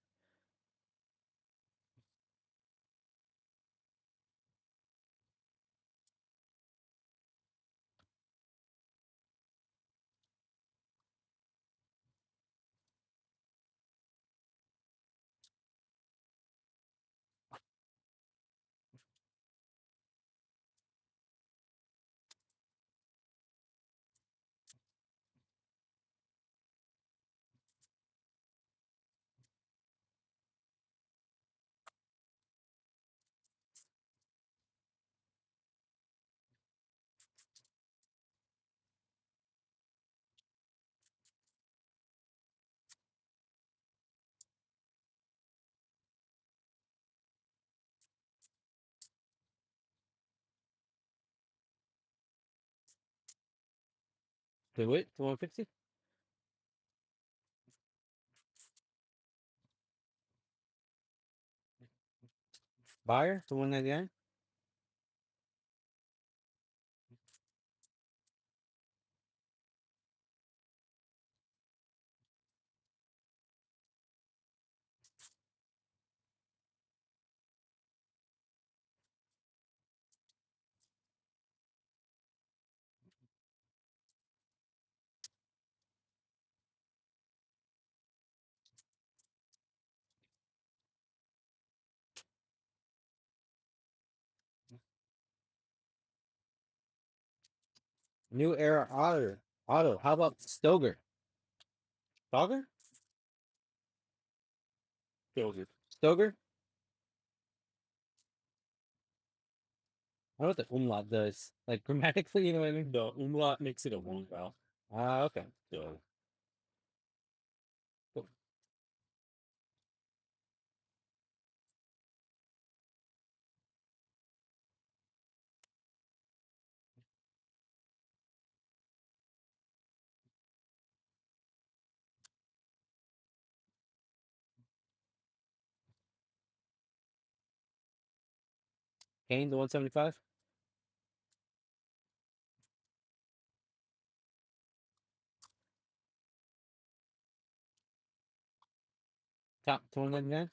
DeWitt to 150. Buyer to 199. New era auto. Auto. How about Stoger? Stoger? Filter. Stoger? I don't know what the umlaut does. Like grammatically, you know what I mean? The umlaut makes it a one vowel. Ah, okay. So Cool. Kane to 175. Top to 199.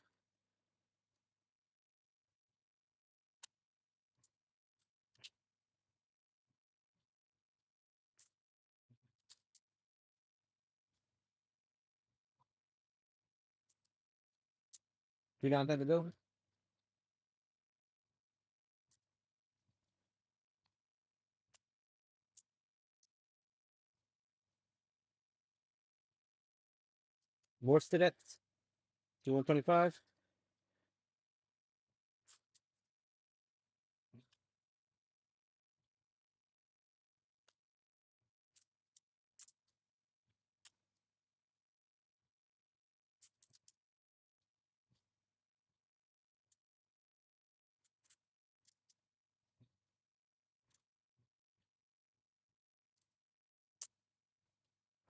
Three down, time to go. Morstedt to 125.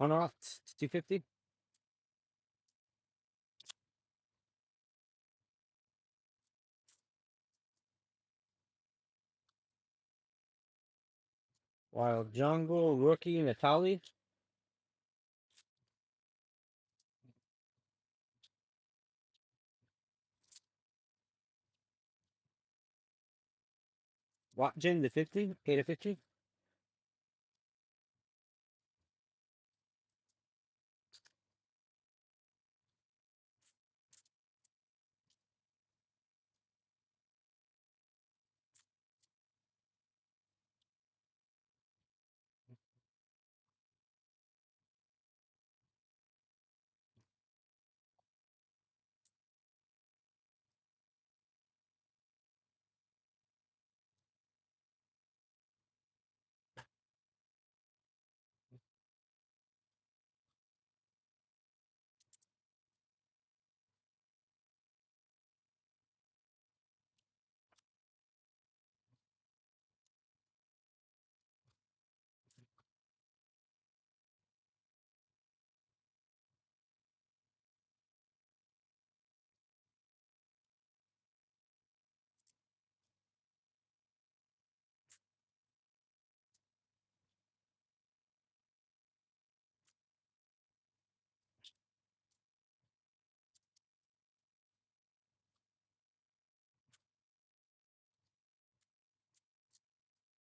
On off to 250. Wild Jungle, rookie, Natali. Watching the 50, K to 50.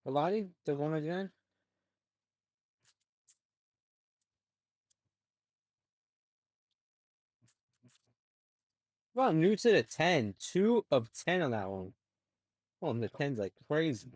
Pilates, the 199. Well, new to the 10. 2 of 10 on that one. Oh, and the 10's like crazy.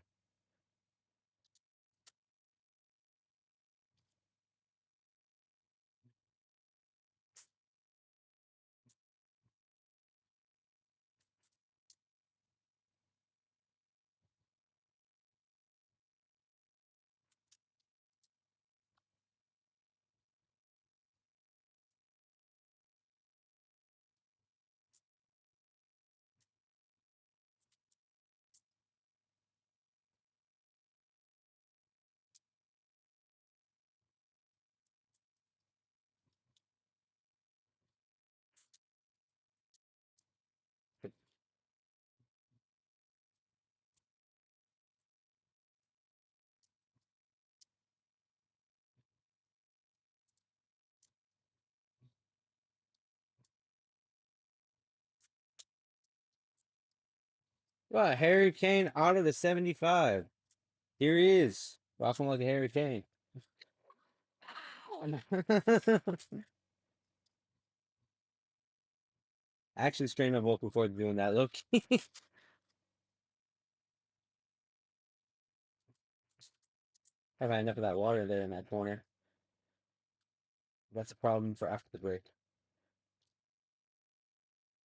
Well, Harry Kane out of the 75. Here he is. Rocking like a Harry Kane. Actually strained my vocal cord doing that. Look. I've had enough of that water there in that corner. That's a problem for after the break.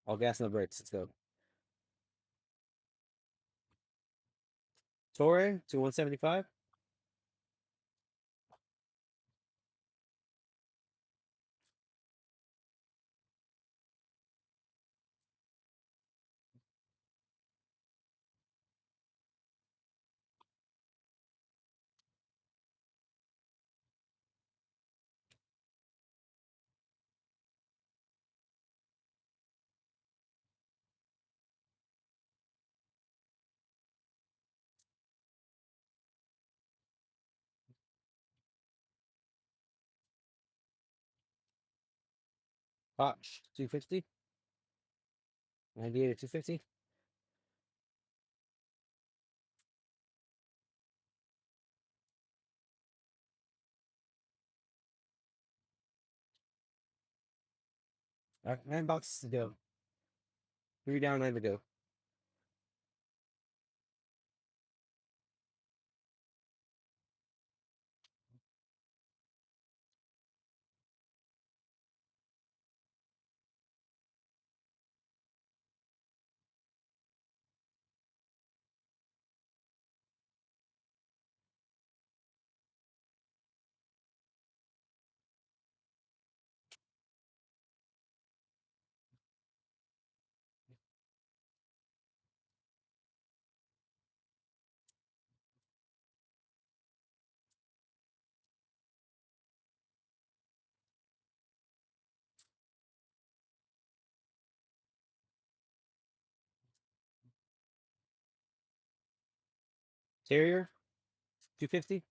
All gas, no brakes. Let's go. Torre to 175. Hotch 250. 98 to 250. All right, 9 boxes to go. 3 down, 9 to go. Terrier 250.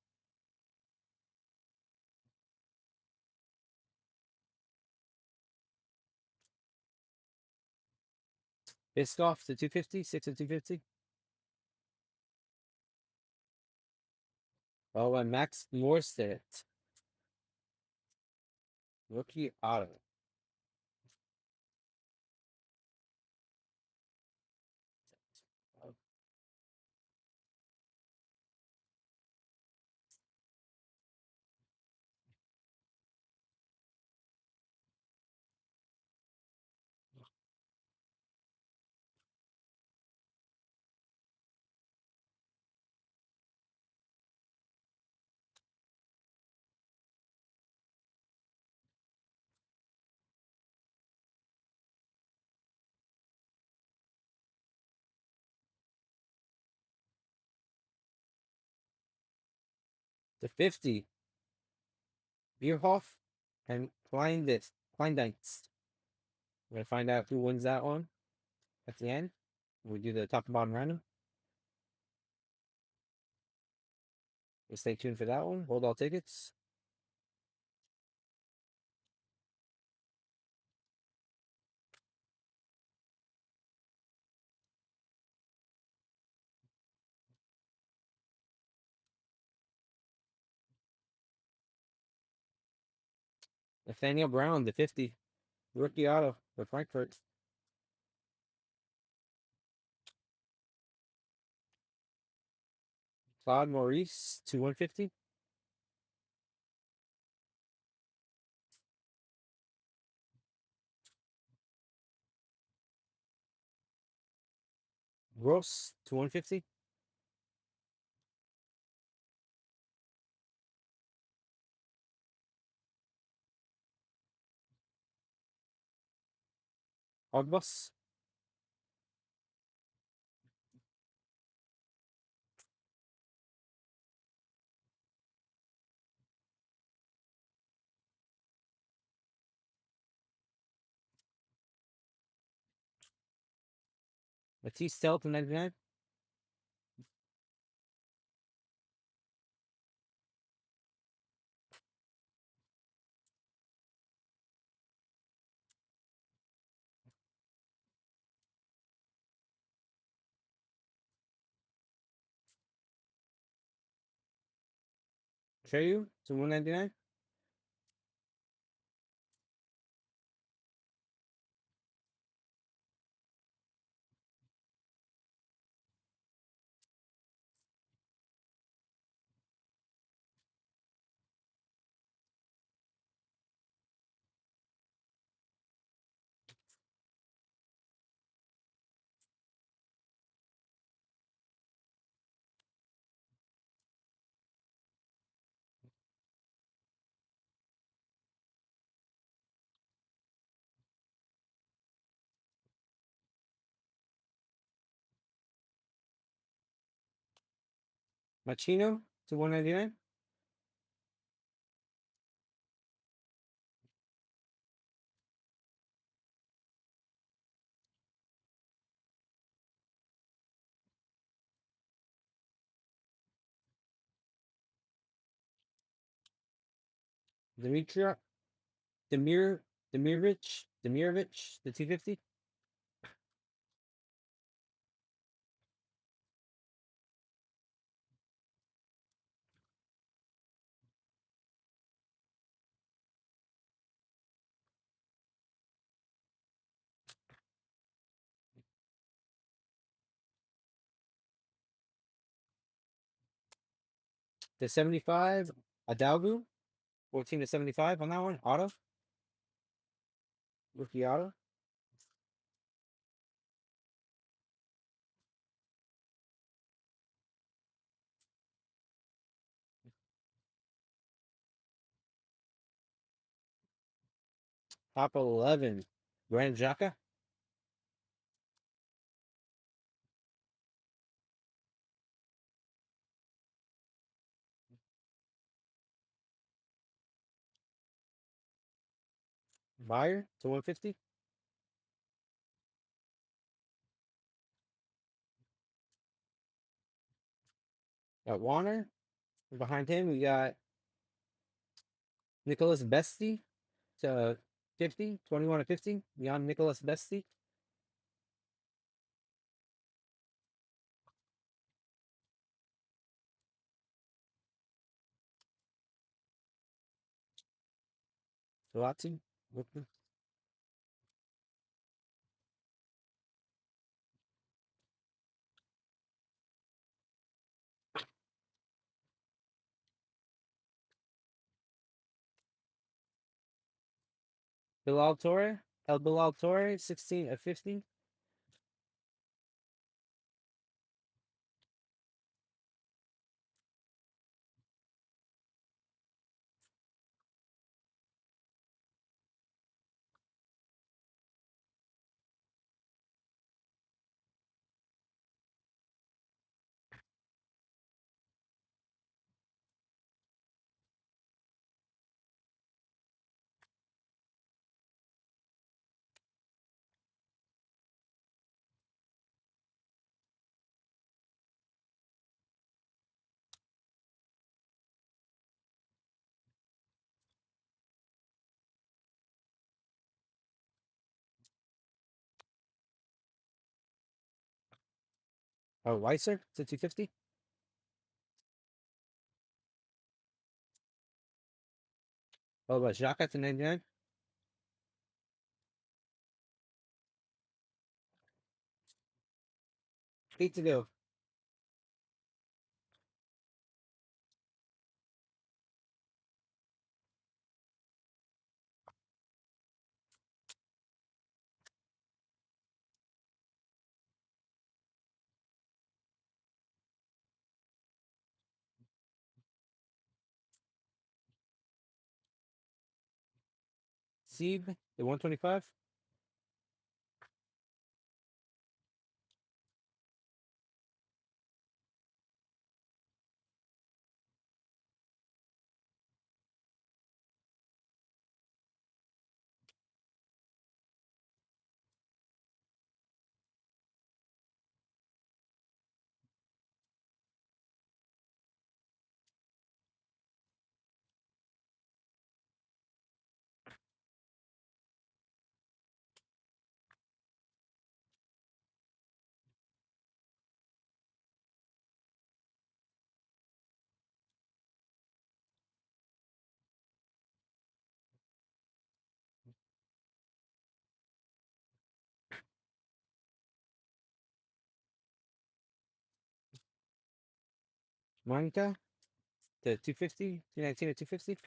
Biscoff to 250. 6 to 250. Oh, and Max Morstedt, rookie auto. The 50, Bierhoff and Kleindienst. We're gonna find out who wins that one at the end. We do the top and bottom random. We'll stay tuned for that one. Hold all tickets. Nathaniel Brown, the 50, rookie auto for Frankfurt. Claude Maurice to 150. Gross to 150. Ogbus. Matisse Tell to 99. Cheyu to 199. Machino to 199. Demetria Demir Demirovich, the 250. The 75, Adalgu, 14 to 75 on that one. Auto, rookie auto. Top 11, Grand Jaka. Buyer to 150. Got Warner. Behind him, we got Nicholas Bestie to 50, 21 to 50. Beyond Nicholas Bestie. Velazzi? What the- Bilal Torre? El Bilal Torre, 16 of 50. Oh, Weiser to 250. Oh, Xhaka to 99. Eight to go. Sieb, the 125. Manka to 250. 219 to 250.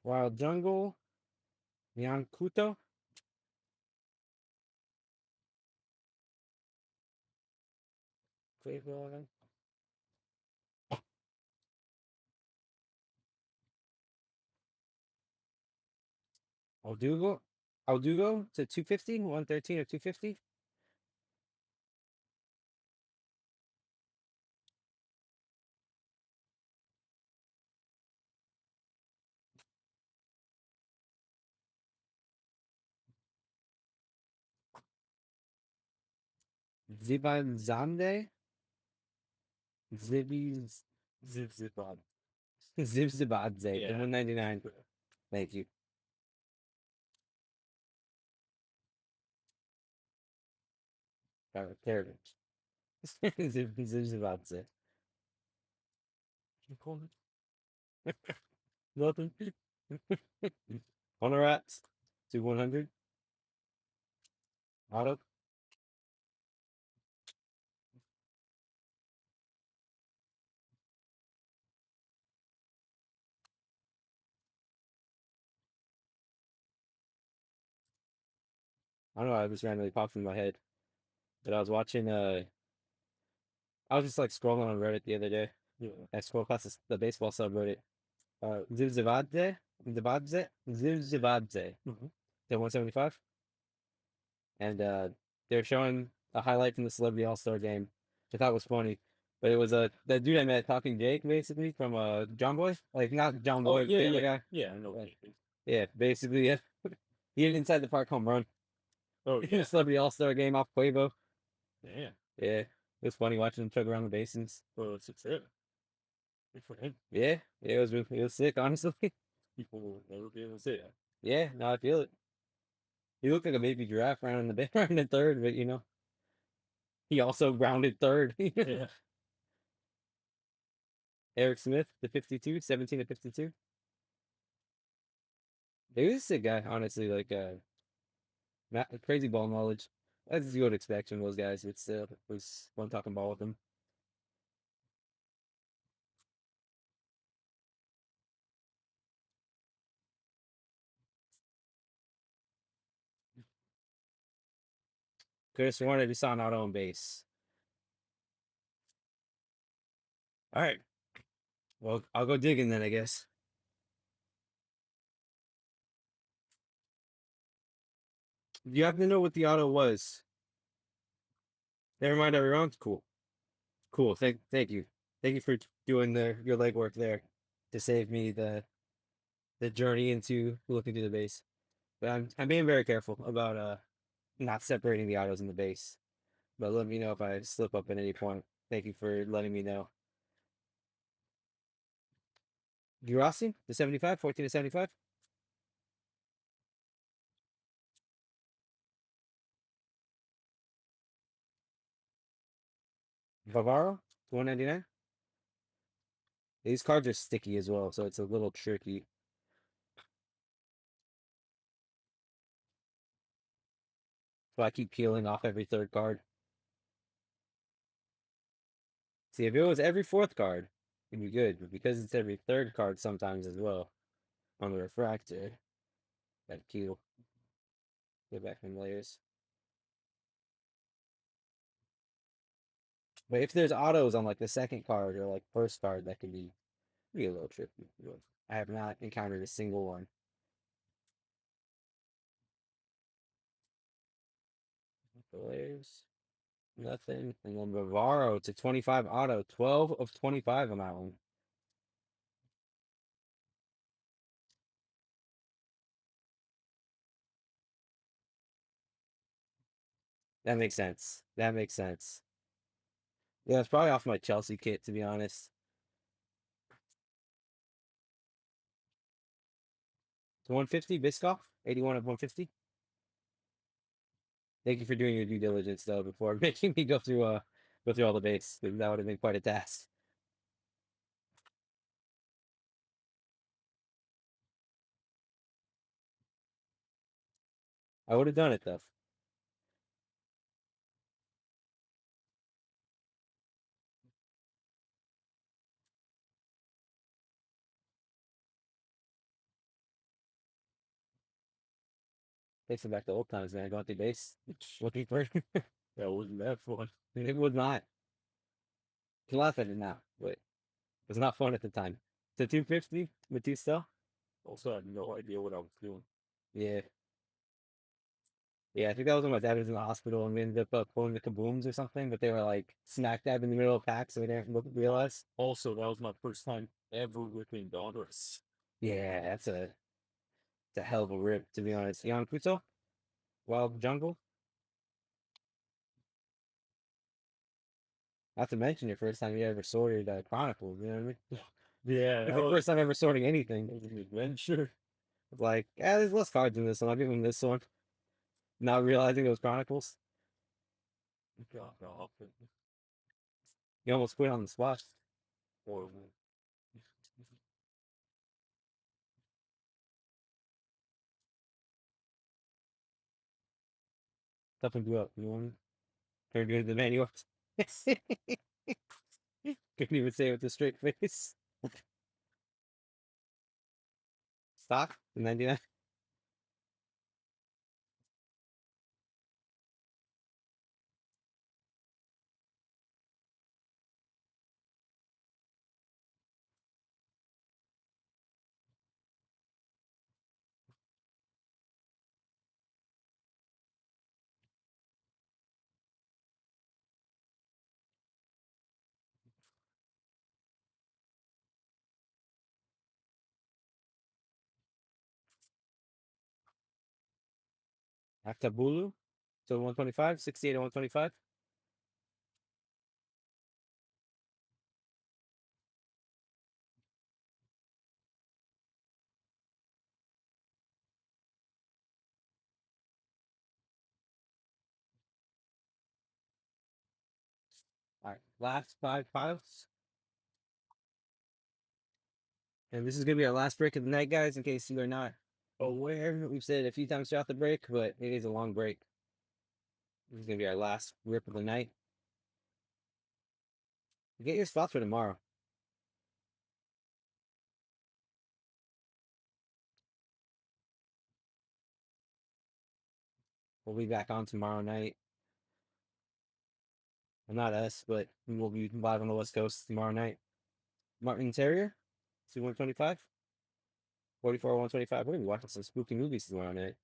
Wild Jungle. Nyankuto. Cleveland. Aldugo. Aldugo to 250. 113 or 250. Ziban Zamde. Zibby's Zip zip on. Zibzibadze. The Yeah. 199. Thank you. Terrible. Zibzibadze. Nothing. Honorats to 100. Auto. I don't know why this randomly popped in my head, but I was watching. I was just like scrolling on Reddit the other day. Yeah. I scrolled past the baseball subreddit. Zibzibadze, Zibzibadze, Mm-hmm. the 175, and they're showing a highlight from the Celebrity All Star game, which I thought was funny. But it was the dude I met, Talking Jake, basically from John Boy, like not John Oh Boy, yeah, Family yeah, Guy. yeah. I know. But, yeah, basically, yeah. He had an inside the park home run. Oh yeah. Celebrity All Star game off Quavo. Damn. Yeah, it was funny watching him chug around the basins. Well, it's a trip. Good for him. Yeah, yeah, it was sick, honestly. People will never be able to say that. Yeah, no, I feel it. He looked like a baby giraffe rounding the rounding the third, but he also rounded third. Yeah. Eric Smith, the 52, 17 to 52. He was a sick guy, honestly. Like, crazy ball knowledge. As you would expect from those guys. But still, it was fun talking ball with them. Could have sworn I just saw an auto on base. All right. Well, I'll go digging then, I guess. You have to know what the auto was. Never mind, everyone. Cool. Cool. Thank you. Thank you for doing your legwork there to save me the journey into looking to the base. But I'm being very careful about not separating the autos in the base. But let me know if I slip up at any point. Thank you for letting me know. Gurasi, the 75, 14 to 75. Vavaro, 199. These cards are sticky as well, so it's a little tricky. So I keep peeling off every third card. See, if it was every fourth card, it'd be good. But because it's every third card sometimes as well on the refractor, gotta peel. Get back in layers. But if there's autos on like the second card or like first card, that can be a little tricky. I have not encountered a single one. Layers, nothing. And then Bavaro to 25 auto, 12 of 25 on that one. That makes sense. That makes sense. Yeah, it's probably off my Chelsea kit, to be honest. So 150, Biscoff, 81 of 150. Thank you for doing your due diligence though before making me go through all the base. That would have been quite a task. I would have done it though. Takes me back to old times, man. Going through base, looking for That wasn't that fun. it was not. You can laugh at it now, but it was not fun at the time. To 250 with two still? Also, I had no idea what I was doing. Yeah. Yeah, I think that was when my dad was in the hospital and we ended up pulling the kabooms or something, but they were like smack dab in the middle of packs, so we didn't realize. Also, that was my first time ever whipping Donruss. Yeah, it's a hell of a rip, to be honest. Jan Kuto, Wild Jungle. Not to mention your first time you ever sorted Chronicles, you know what I mean? Yeah, It's the first time ever sorting anything. that was an adventure. It's like, yeah, there's less cards in this one. I'll give him this one. Not realizing it was Chronicles. God, no, You almost quit on the spot. horrible. Something blew up. You want turn good to the manual. Couldn't even say it with a straight face. Stock, the 99. After Bulu. So 125, 68 to 125. All right, last five piles. And this is going to be our last break of the night, guys, in case you are not aware. We've said it a few times throughout the break, but it is a long break. This is going to be our last rip of the night. Get your spots for tomorrow. We'll be back on tomorrow night. Well, not us, but we will be live on the West Coast tomorrow night. Martin Terrier, see 125, 44, 125. We're going to be watching some spooky movies tomorrow night.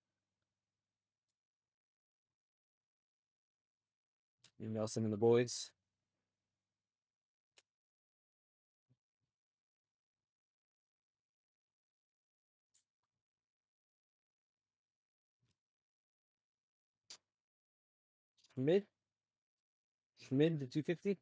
Nelson and the boys. Schmid. Schmid to 250.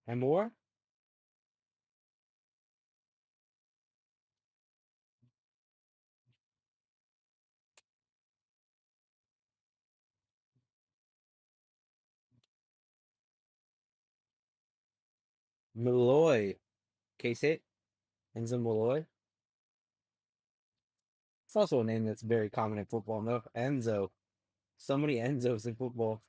And more. Malloy. Case hit. Enzo Malloy. It's also a name that's very common in football. No, Enzo. So many Enzos in football.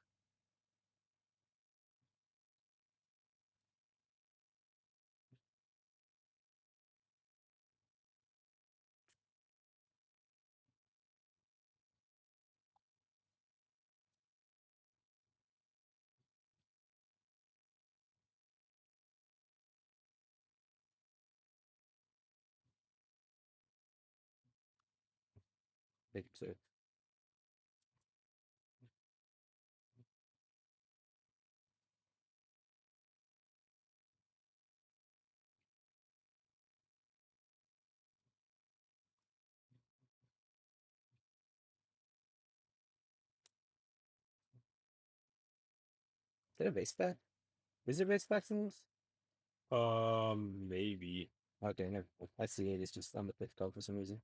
Big two. Is that a base pack? Is there base packs in this? Maybe. Okay, never. I see it. It's just on the fifth code for some reason.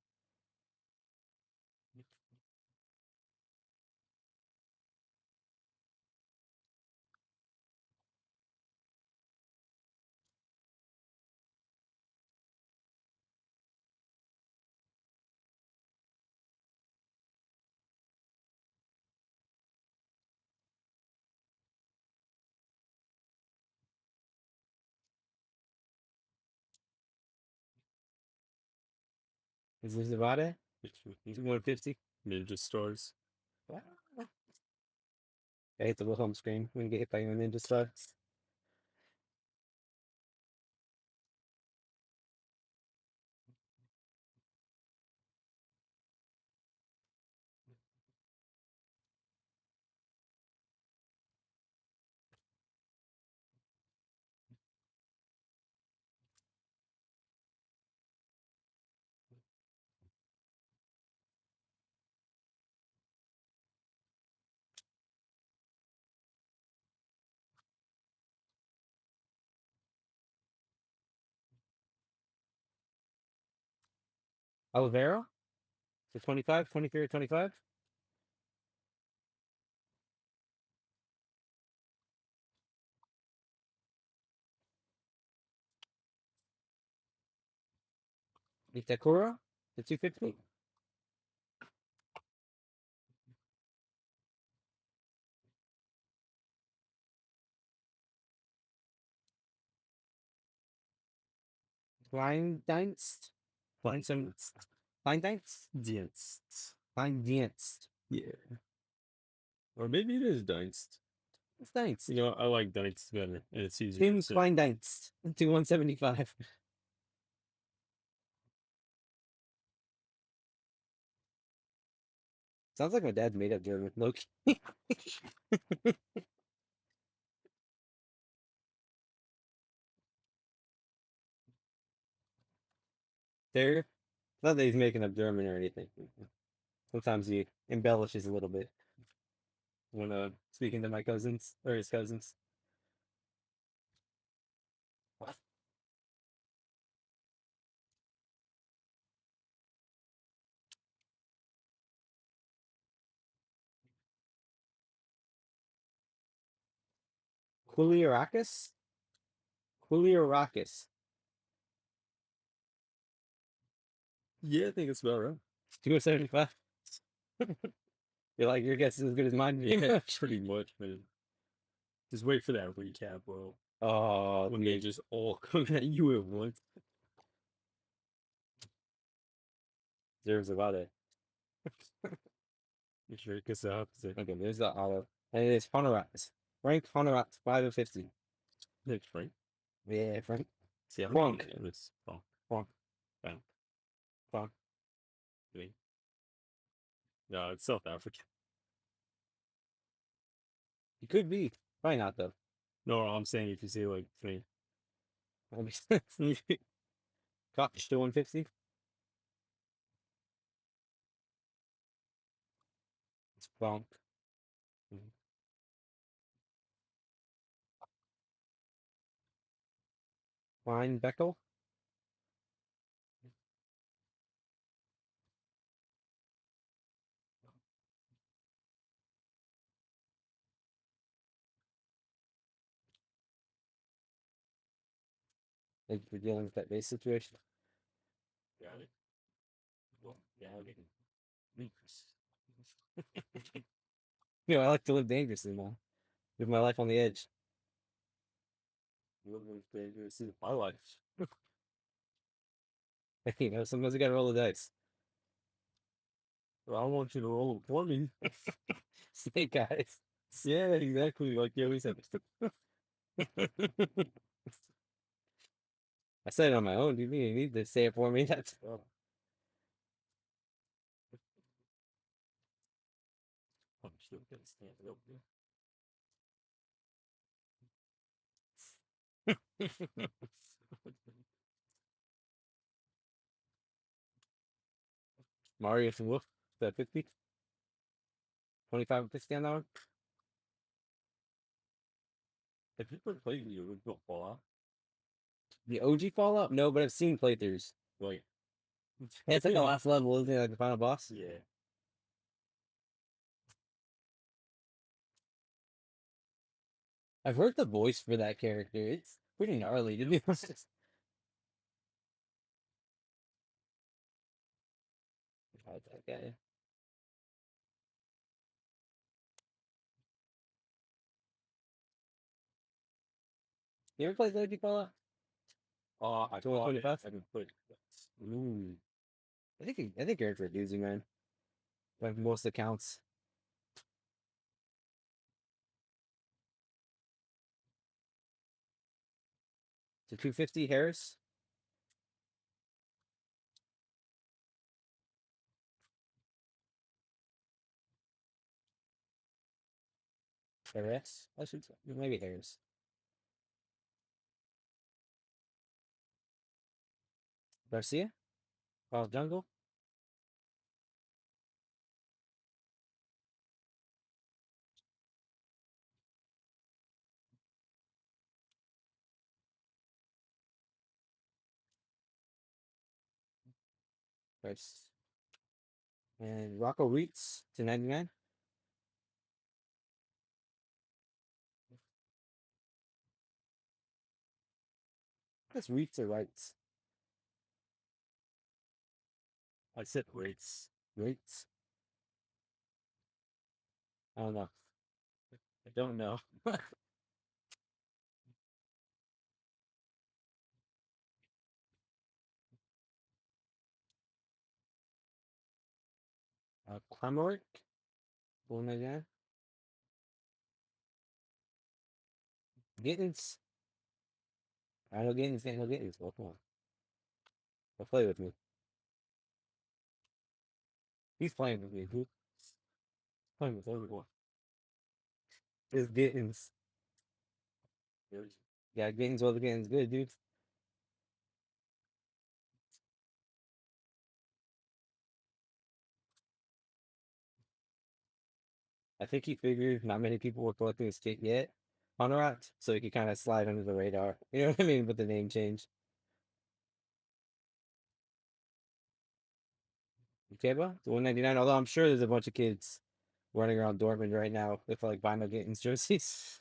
Is this Zavada? 150. Ninja stars. I hate the little home screen when you get hit by your ninja stars. Olivero? So 25, 23 or 25? Itakura? The 250? Kleindienst? Kleindienst? Kleindienst? Dienst. Kleindienst. Yeah. Or maybe it is Dienst. It's Dienst. You know, I like Dienst better, and it's easier Tim to say. Kleindienst to 175. Sounds like my dad's made up German. Loki. Terrier. Not that he's making up German or anything. Sometimes he embellishes a little bit when speaking to my cousins or his cousins. Quiliarachus? Quiliarachus. Yeah, I think it's about right. 275. You're like, your guess is as good as mine. Yeah, pretty much, man. Just wait for that recap, bro. Oh, When they just all come at you at once. there's about it. You sure it gets the opposite. Okay, there's the auto. And it is Honorat. Frank Honorat, 5 of 50. Next, Frank. Yeah, Frank. See, I'm Frank. this. Oh, Frank. bam. Frank. Wait. No, it's South African. He could be. Probably not, though. No, I'm saying if you say like Frank. That makes sense. Cocked to 150. It's Frank. Fine, Beckel. Thank you for dealing with that base situation. Got it. Well, yeah, You know, I like to live dangerously, man. Live my life on the edge. This is my life. You know, sometimes you gotta roll the dice. Well, I want you to roll it for me. Snake eyes. Yeah, exactly. Like you always have. I said it on my own. Do you mean you need to say it for me? That's Oh, I'm still gonna stand it up there. Marius and Wolf. Is that 50? 25 and 50 on that one? Have you ever played the original Fallout? The OG Fallout? No, but I've seen playthroughs. Like, Yeah, it's like the last level, isn't it? Like the final boss? yeah. I've heard the voice for that character. It's pretty gnarly, to be honest. I like that guy. You ever played the OG Fallout? I Two bought it. 25? I haven't played it. Ooh. I think you're in for a doozy, man. By most accounts. To 250 Harris. Harris? I should say. Maybe Harris. Garcia? Wild Jungle? Price. And Rocco Reitz to 99. That's Reitz or Reitz? I said rates. Reitz? I don't know. I don't know. Klamoric? 199. Gittins? I know Gittins, I know Gittins. Well, come on. Well, play with me. He's playing with me, dude. Playing with everyone. It's Gittins. Yeah, Gittins, well, the Gittins good, dude. I think he figured not many people were collecting his kit yet on the rocks, so he could kind of slide under the radar. You know what I mean? With the name change. Okay, well, the 199. Although I'm sure there's a bunch of kids running around Dortmund right now with like vinyl Gaines jerseys.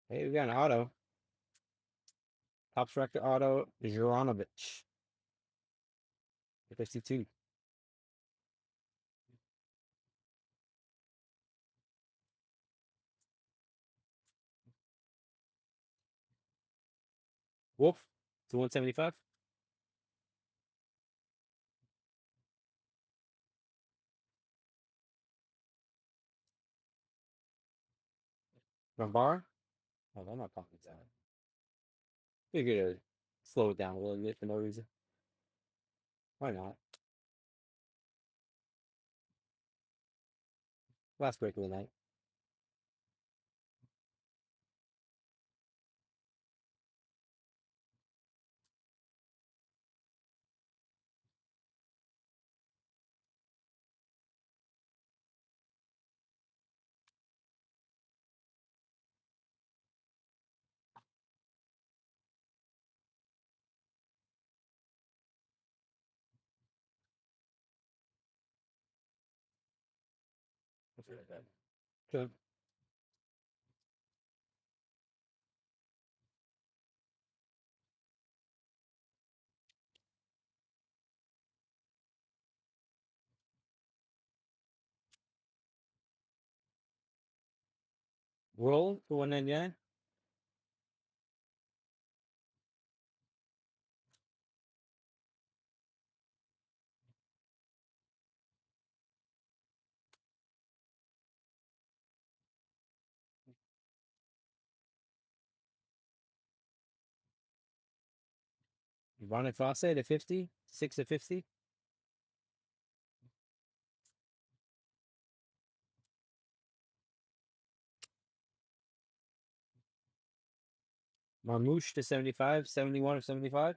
Hey, we got an auto. Top striker auto, Juranovic, 52. Wolf to 175. From Bar. Oh, I'm not popping that. Figure to slow it down a little bit for no reason. Why not? Last break of the night. So, roll for 199. Ronnie Fawcett at 50. 6 at 50. Marmouche to 75. 71 of 75.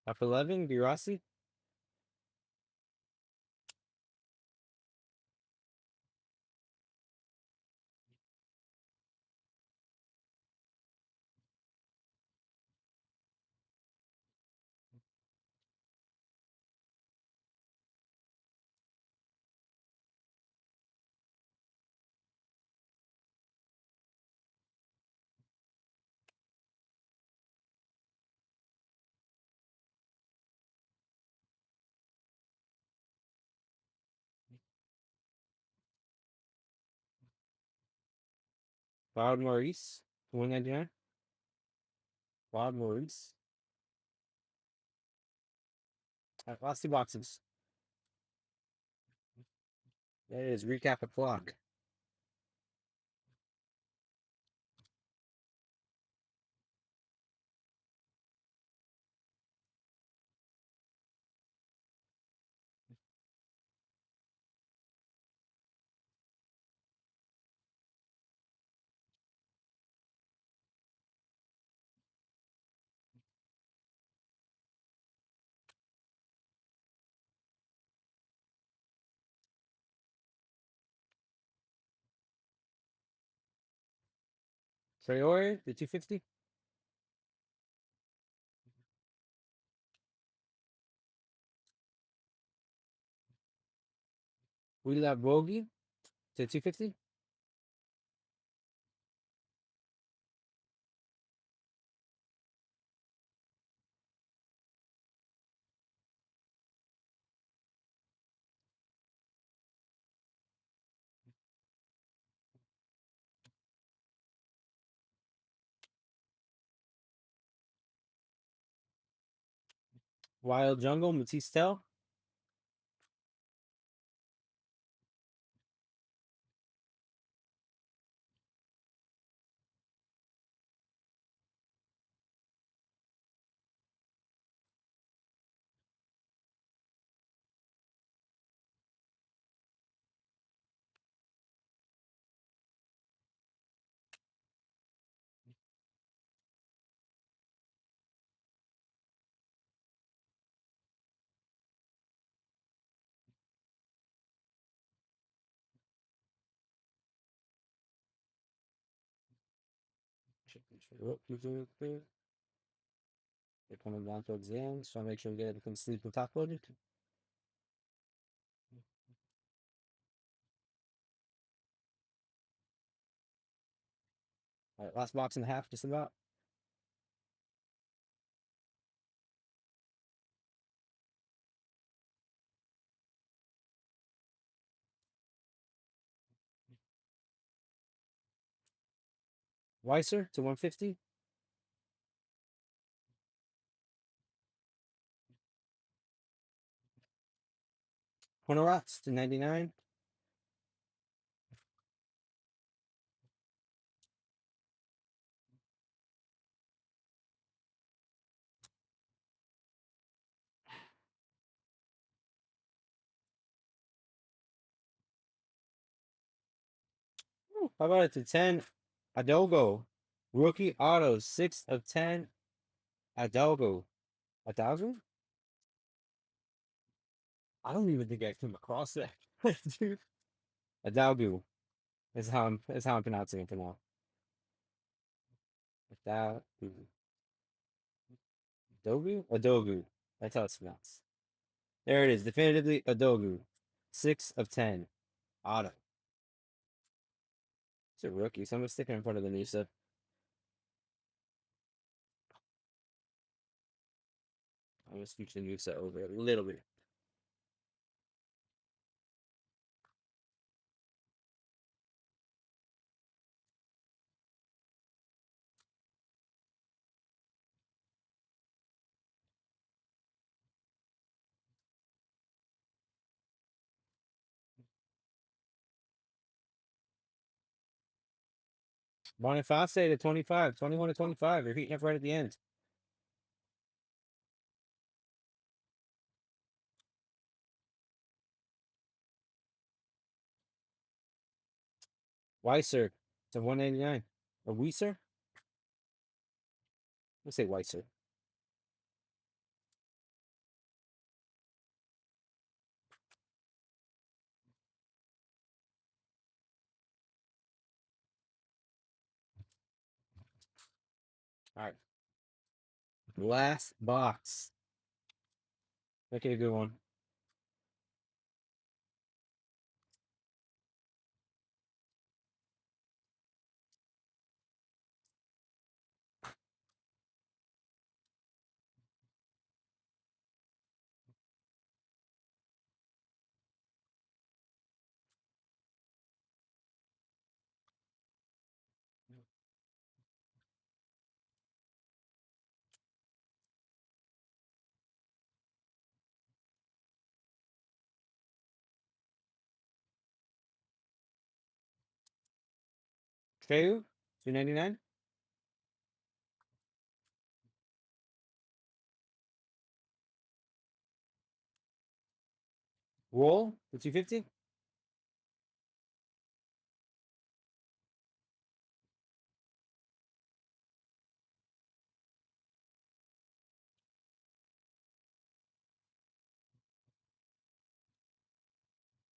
Up 11. Birassi. Wild Maurice. 199. Wild Maurice. Last two boxes. That is recap of clock. Traore, the 250. Wheeler Bogie to 250. Wild Jungle, Matisse Tell. They're coming down to exams, so I make sure we get everything sleep and top loaded. All right, last box and a half, just about. Weiser to 150. Honorats to 99. How about it to 10? Adogo. Rookie autos, 6 of 10. Adogo. Adogo? I don't even think I came across that. Dude. Adogu is how I'm pronouncing it for now. Adogu. Adogu? Adogu. That's how it's pronounced. There it is. Definitively Adogu. 6 of 10. Auto. It's a rookie, so I'm gonna stick it in front of the new stuff. I'm gonna switch the new set over a little bit. Boniface to 25. 21 to 25. You're heating up right at the end. Weiser to 189. Or Weiser? Let's say Weiser. All right. Last box. Make it a good one. Treu, 299. Roll to 250.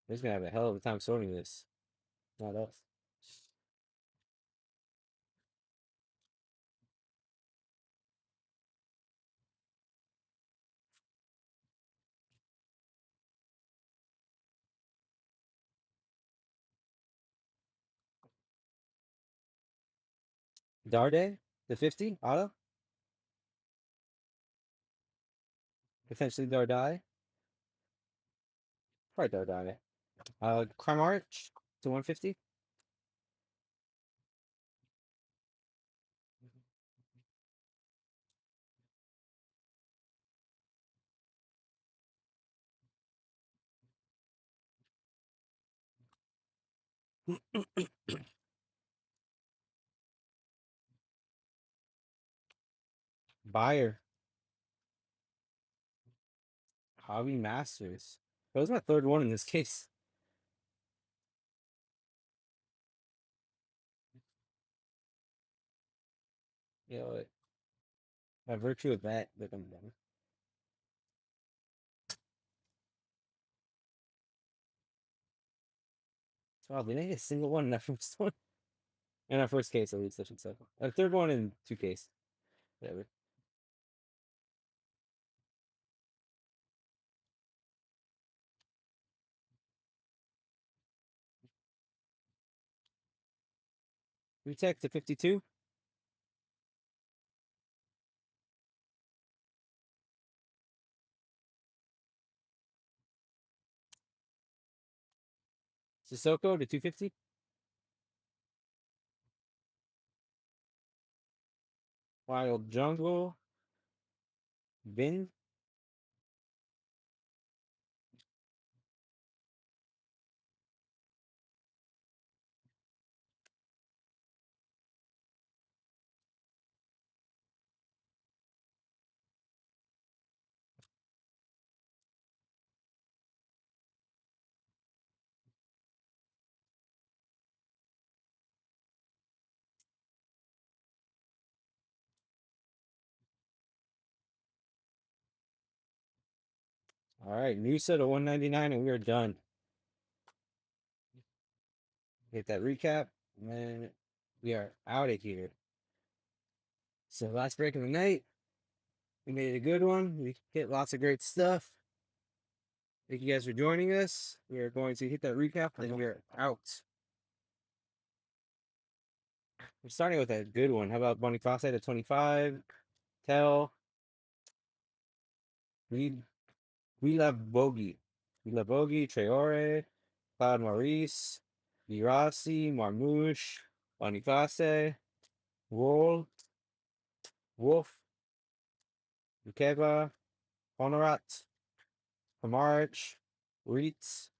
He's gonna have a hell of a time sorting this. Not us. Darde to 50. Auto. Potentially Dardai. Probably Dardai. Crime Arch to 150. Buyer. Hobby Masters. That was my third one in this case. You know, by virtue of that, look, I'm done. Wow, they didn't get a single one in that first one. In our first case, at least, I should say. A third one in two case. Whatever. Retech to 52. Sissoko to 250. Wild Jungle. Vin. All right, Nusa to 199, and we are done. Hit that recap, and then we are out of here. So last break of the night, we made it a good one. We hit lots of great stuff. Thank you guys for joining us. We are going to hit that recap, and then we are out. We're starting with a good one. How about Boniface at 25? Tell. We we love Bogey. We love Bogey, Traore, Cloud Maurice, Girassi, Marmouche, Boniface, Wool, Wolf, Ukeva, Honorat, Pomarch, Reitz,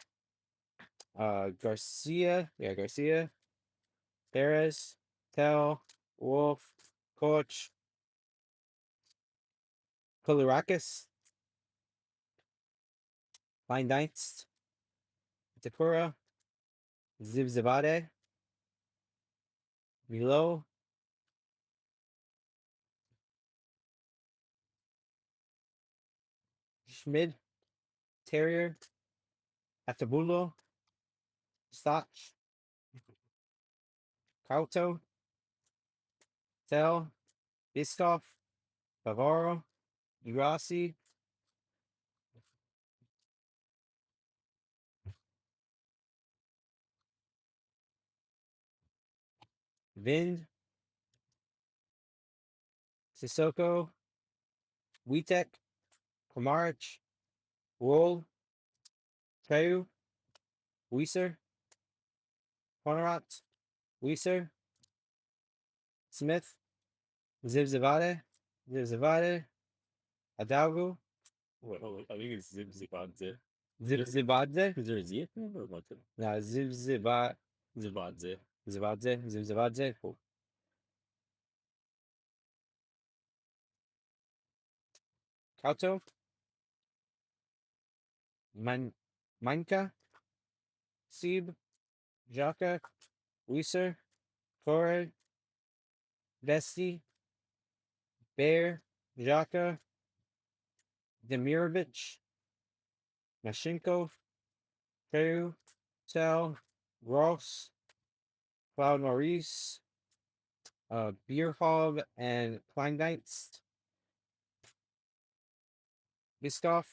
Garcia, Garcia, Perez, Tell, Wolf, Koch, Kolirakis, Fine Ninth, Takura, Zibzibade, Milo, Schmid, Terrier, Atabulo, Stach, Kauto, Tell, Biskov, Bavaro, Urasi, Vind, Sissoko, Witek, Komarich, Wool, Treu, Weiser, Honorat, Weiser, Smith, Zibzivade, Zibzivade, Adalgo, What? I think it's Zibzibadze. Zibzibadze, Is there a Z? Or what? no, Zibzibadze, Zibadze. Zibadze, Zibzibadze, cool. Kauto, Manka, Sib, Jaka, Weiser, Torre, Vesti, Bear, Jaka, Demirovich, Mashenko, Treu, Tell, Ross, Cloud Maurice, Beerhog, and Kleingeist, Biskov.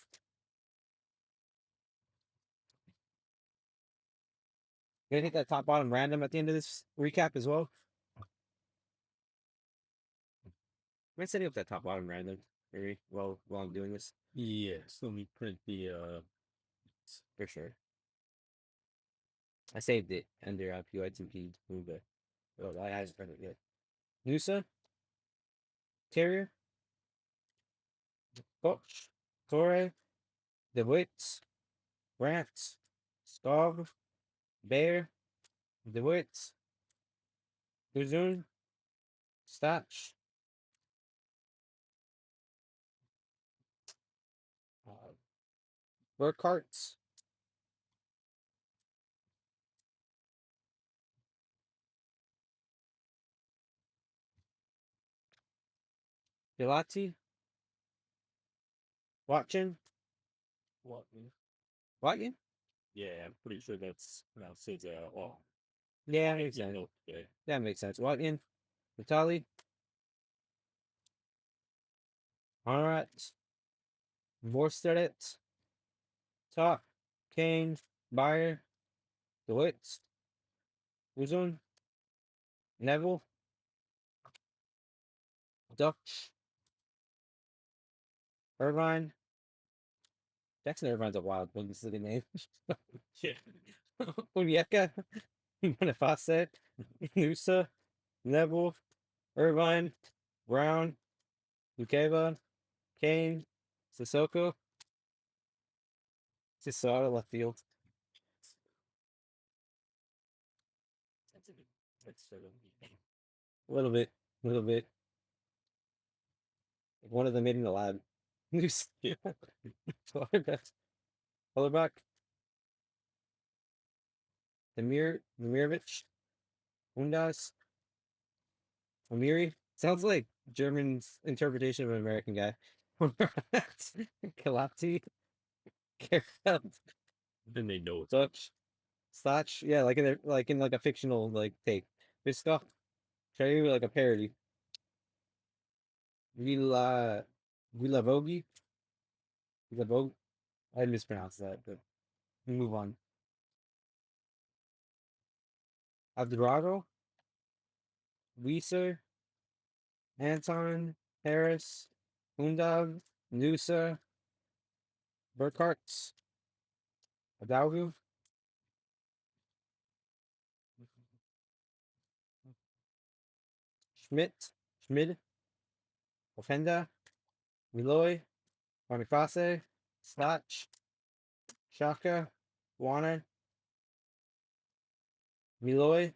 Gonna hit that top bottom random at the end of this recap as well. I'm gonna setting up that top bottom random maybe while I'm doing this. Yes. Let me print the For sure. I saved it under PYTP move it. Oh, I haven't printed it yet. Nusa, Terrier, Koch, Torre, DeWitt, Rant, Skov, Bear, DeWitt, Guzun, Stach, Burkhartz, Pilati, Watchin, what? Watkin, Yeah, I'm pretty sure that's his. Well, Yeah, Yeah, I know. Yeah. that makes sense. Watkins, Vitali, Honorat, Vorstedt, Top, Kane, Bayer, DeWitt, Uzun, Neville, Dutch, Irvine. Jackson Irvine's a wild Bundesliga name. Yeah. Onyeka, Boniface, Nusa, Neville, Irvine, Brown, Lukeva, Kane, Sissoko, Sissota left field. That's a good. That's so good. A little bit. One of them made in the lab. Noose, Yeah. Hollerback, Demirovic, Undas, Amiri. Sounds like German's interpretation of an American guy. Kalapti, Kerfeld, Then they know it's Dutch, Slotch. Yeah, like in like a fictional like take. Visca, show you like a parody. Vila Vilavogi. Vilavog. I mispronounced that, but we move on. Abdurago, Weiser, Anton, Harris, Undav, Nusa, Burkhartz, Adalgu, Schmidt, Schmid, Ofenda, Miloy, Boniface, Slotch, Shaka, Warner, Miloy,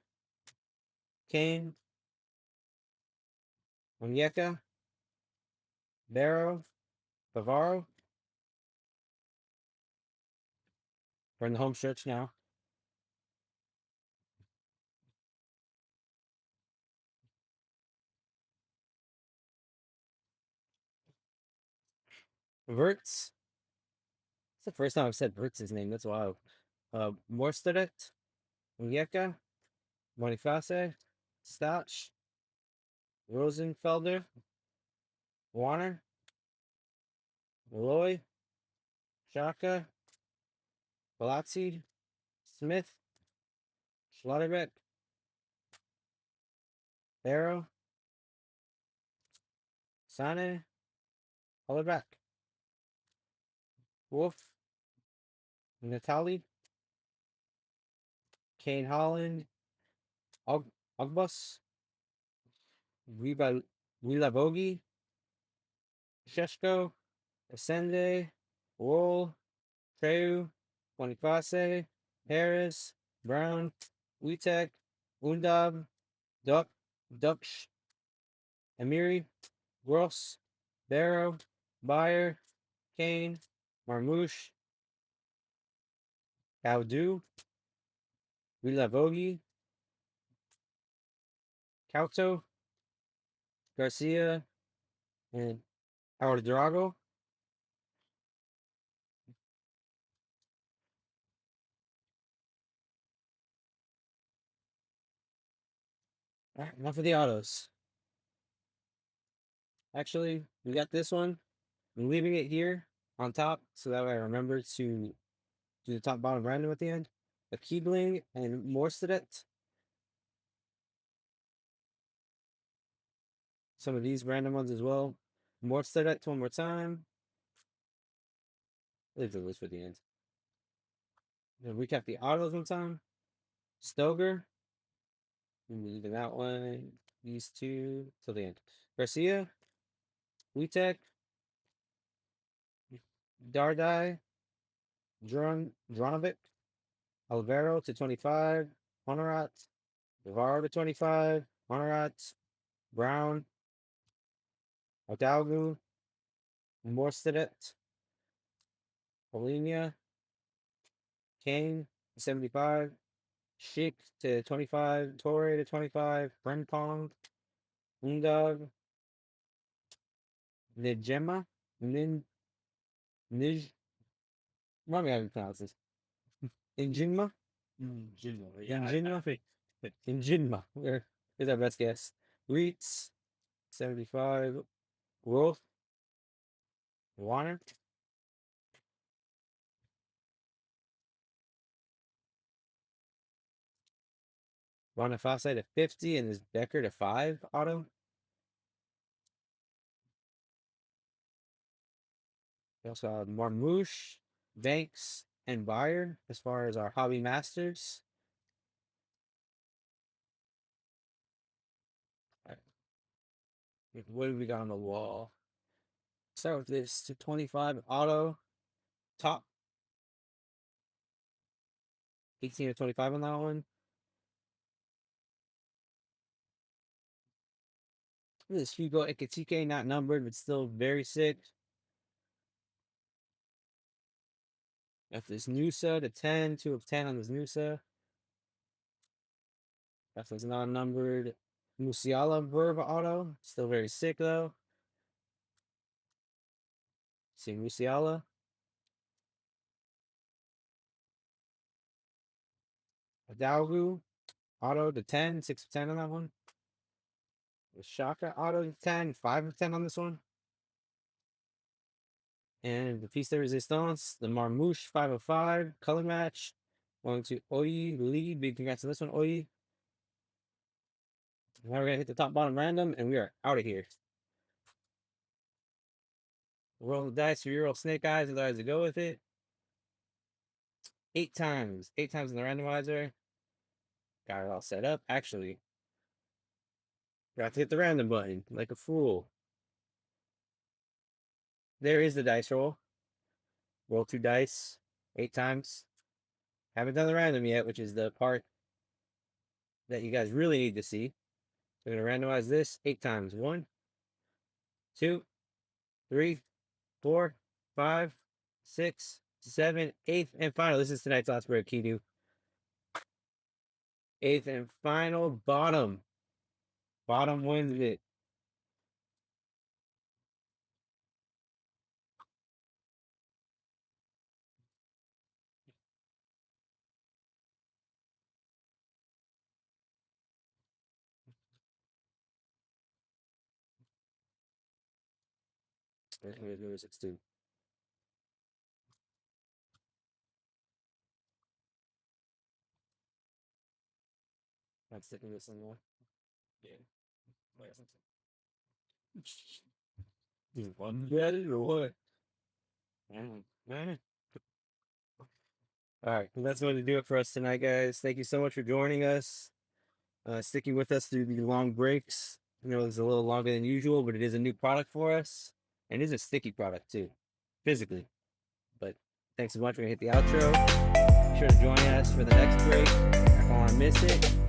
Kane, Onyeka, Barrow, Bavaro. We're in the home stretch now. Verts. It's the first time I've said Verts' name. That's wild. Morstedet, Onyeka, Boniface, Stotch, Rosenfelder, Warner, Malloy, Shaka, Palazzi, Smith, Schlotterbeck, Barrow, Sane, Hollerback, Wolf, Natali, Kane Holland, Ogbus, Wilavogi, Sheshko, Ascende, Wool, Treu, Boniface, Harris, Brown, Witek, Undab, Duck, Duksh, Amiri, Gross, Barrow, Bayer, Kane, Marmouche, Gaudu, Vilavogi, Kauto, Garcia, and Howard Drago. All right, enough of the autos. Actually, we got this one. I'm leaving it here on top so that way I remember to do the top bottom random at the end. A Keebling and Morstedet. Some of these random ones as well. Morstedet one more time. Leave the list for the end. Then recap the autos one time. Stoger. Leaving that one. These two till the end. Garcia. Witek. Dardai. Dronovic. Alvaro to 25. Honorat. Navarro to 25. Honorat. Brown. Odalgu. Morstedet. Polinia. Kane to 75. Schick to 25. Torre to 25. Brempong. Undog. Nijema. Nin. Nij. Remind me how to pronounce this. Injinma? Yeah, I Injinma? think Jinma. Where is our best guess? Reeds, 75. Wolf, Warner. Bonifacci to 50 and this Becker to 5 auto. We also have Marmouche, Banks, and Bayer as far as our hobby masters. All right. What do we got on the wall? Start with this to 25 auto. Top 18 to 25 on that one. This Hugo Ekitike, not numbered, but still very sick. Got this Nusa to 10, 2 of 10 on this Nusa. Got this non numbered Musiala Verb auto, still very sick though. See Musiala. Adalgu auto to 10, 6 of 10 on that one. The Shaka auto to 10, 5 of 10 on this one. And the piece de resistance, the Marmouche 5 of 5, color match. Going to Oyi lead. Big congrats on this one, Oyi. Now we're gonna hit the top bottom random and we are out of here. Roll the dice for your old snake eyes, otherwise to go with it. 8 times. 8 times in the randomizer. Got it all set up. Actually, got to hit the random button like a fool. There is the dice roll. Roll 2 dice. 8 times. Haven't done the random yet, which is the part that you guys really need to see. So we're going to randomize this 8 times. 1, 2, 3, 4, 5, 6, 7, 8th, and final. This is tonight's last break, Kidu. 8th and final, bottom. Bottom wins it. Here's 16. I'm sticking this in there. Yeah. One better or what? Man. All right, well, that's going to do it for us tonight, guys. Thank you so much for joining us, sticking with us through the long breaks. I know it's a little longer than usual, but it is a new product for us, and it is a sticky product too, physically. But thanks so much. We're gonna hit the outro. Be sure to join us for the next break. I don't want to miss it.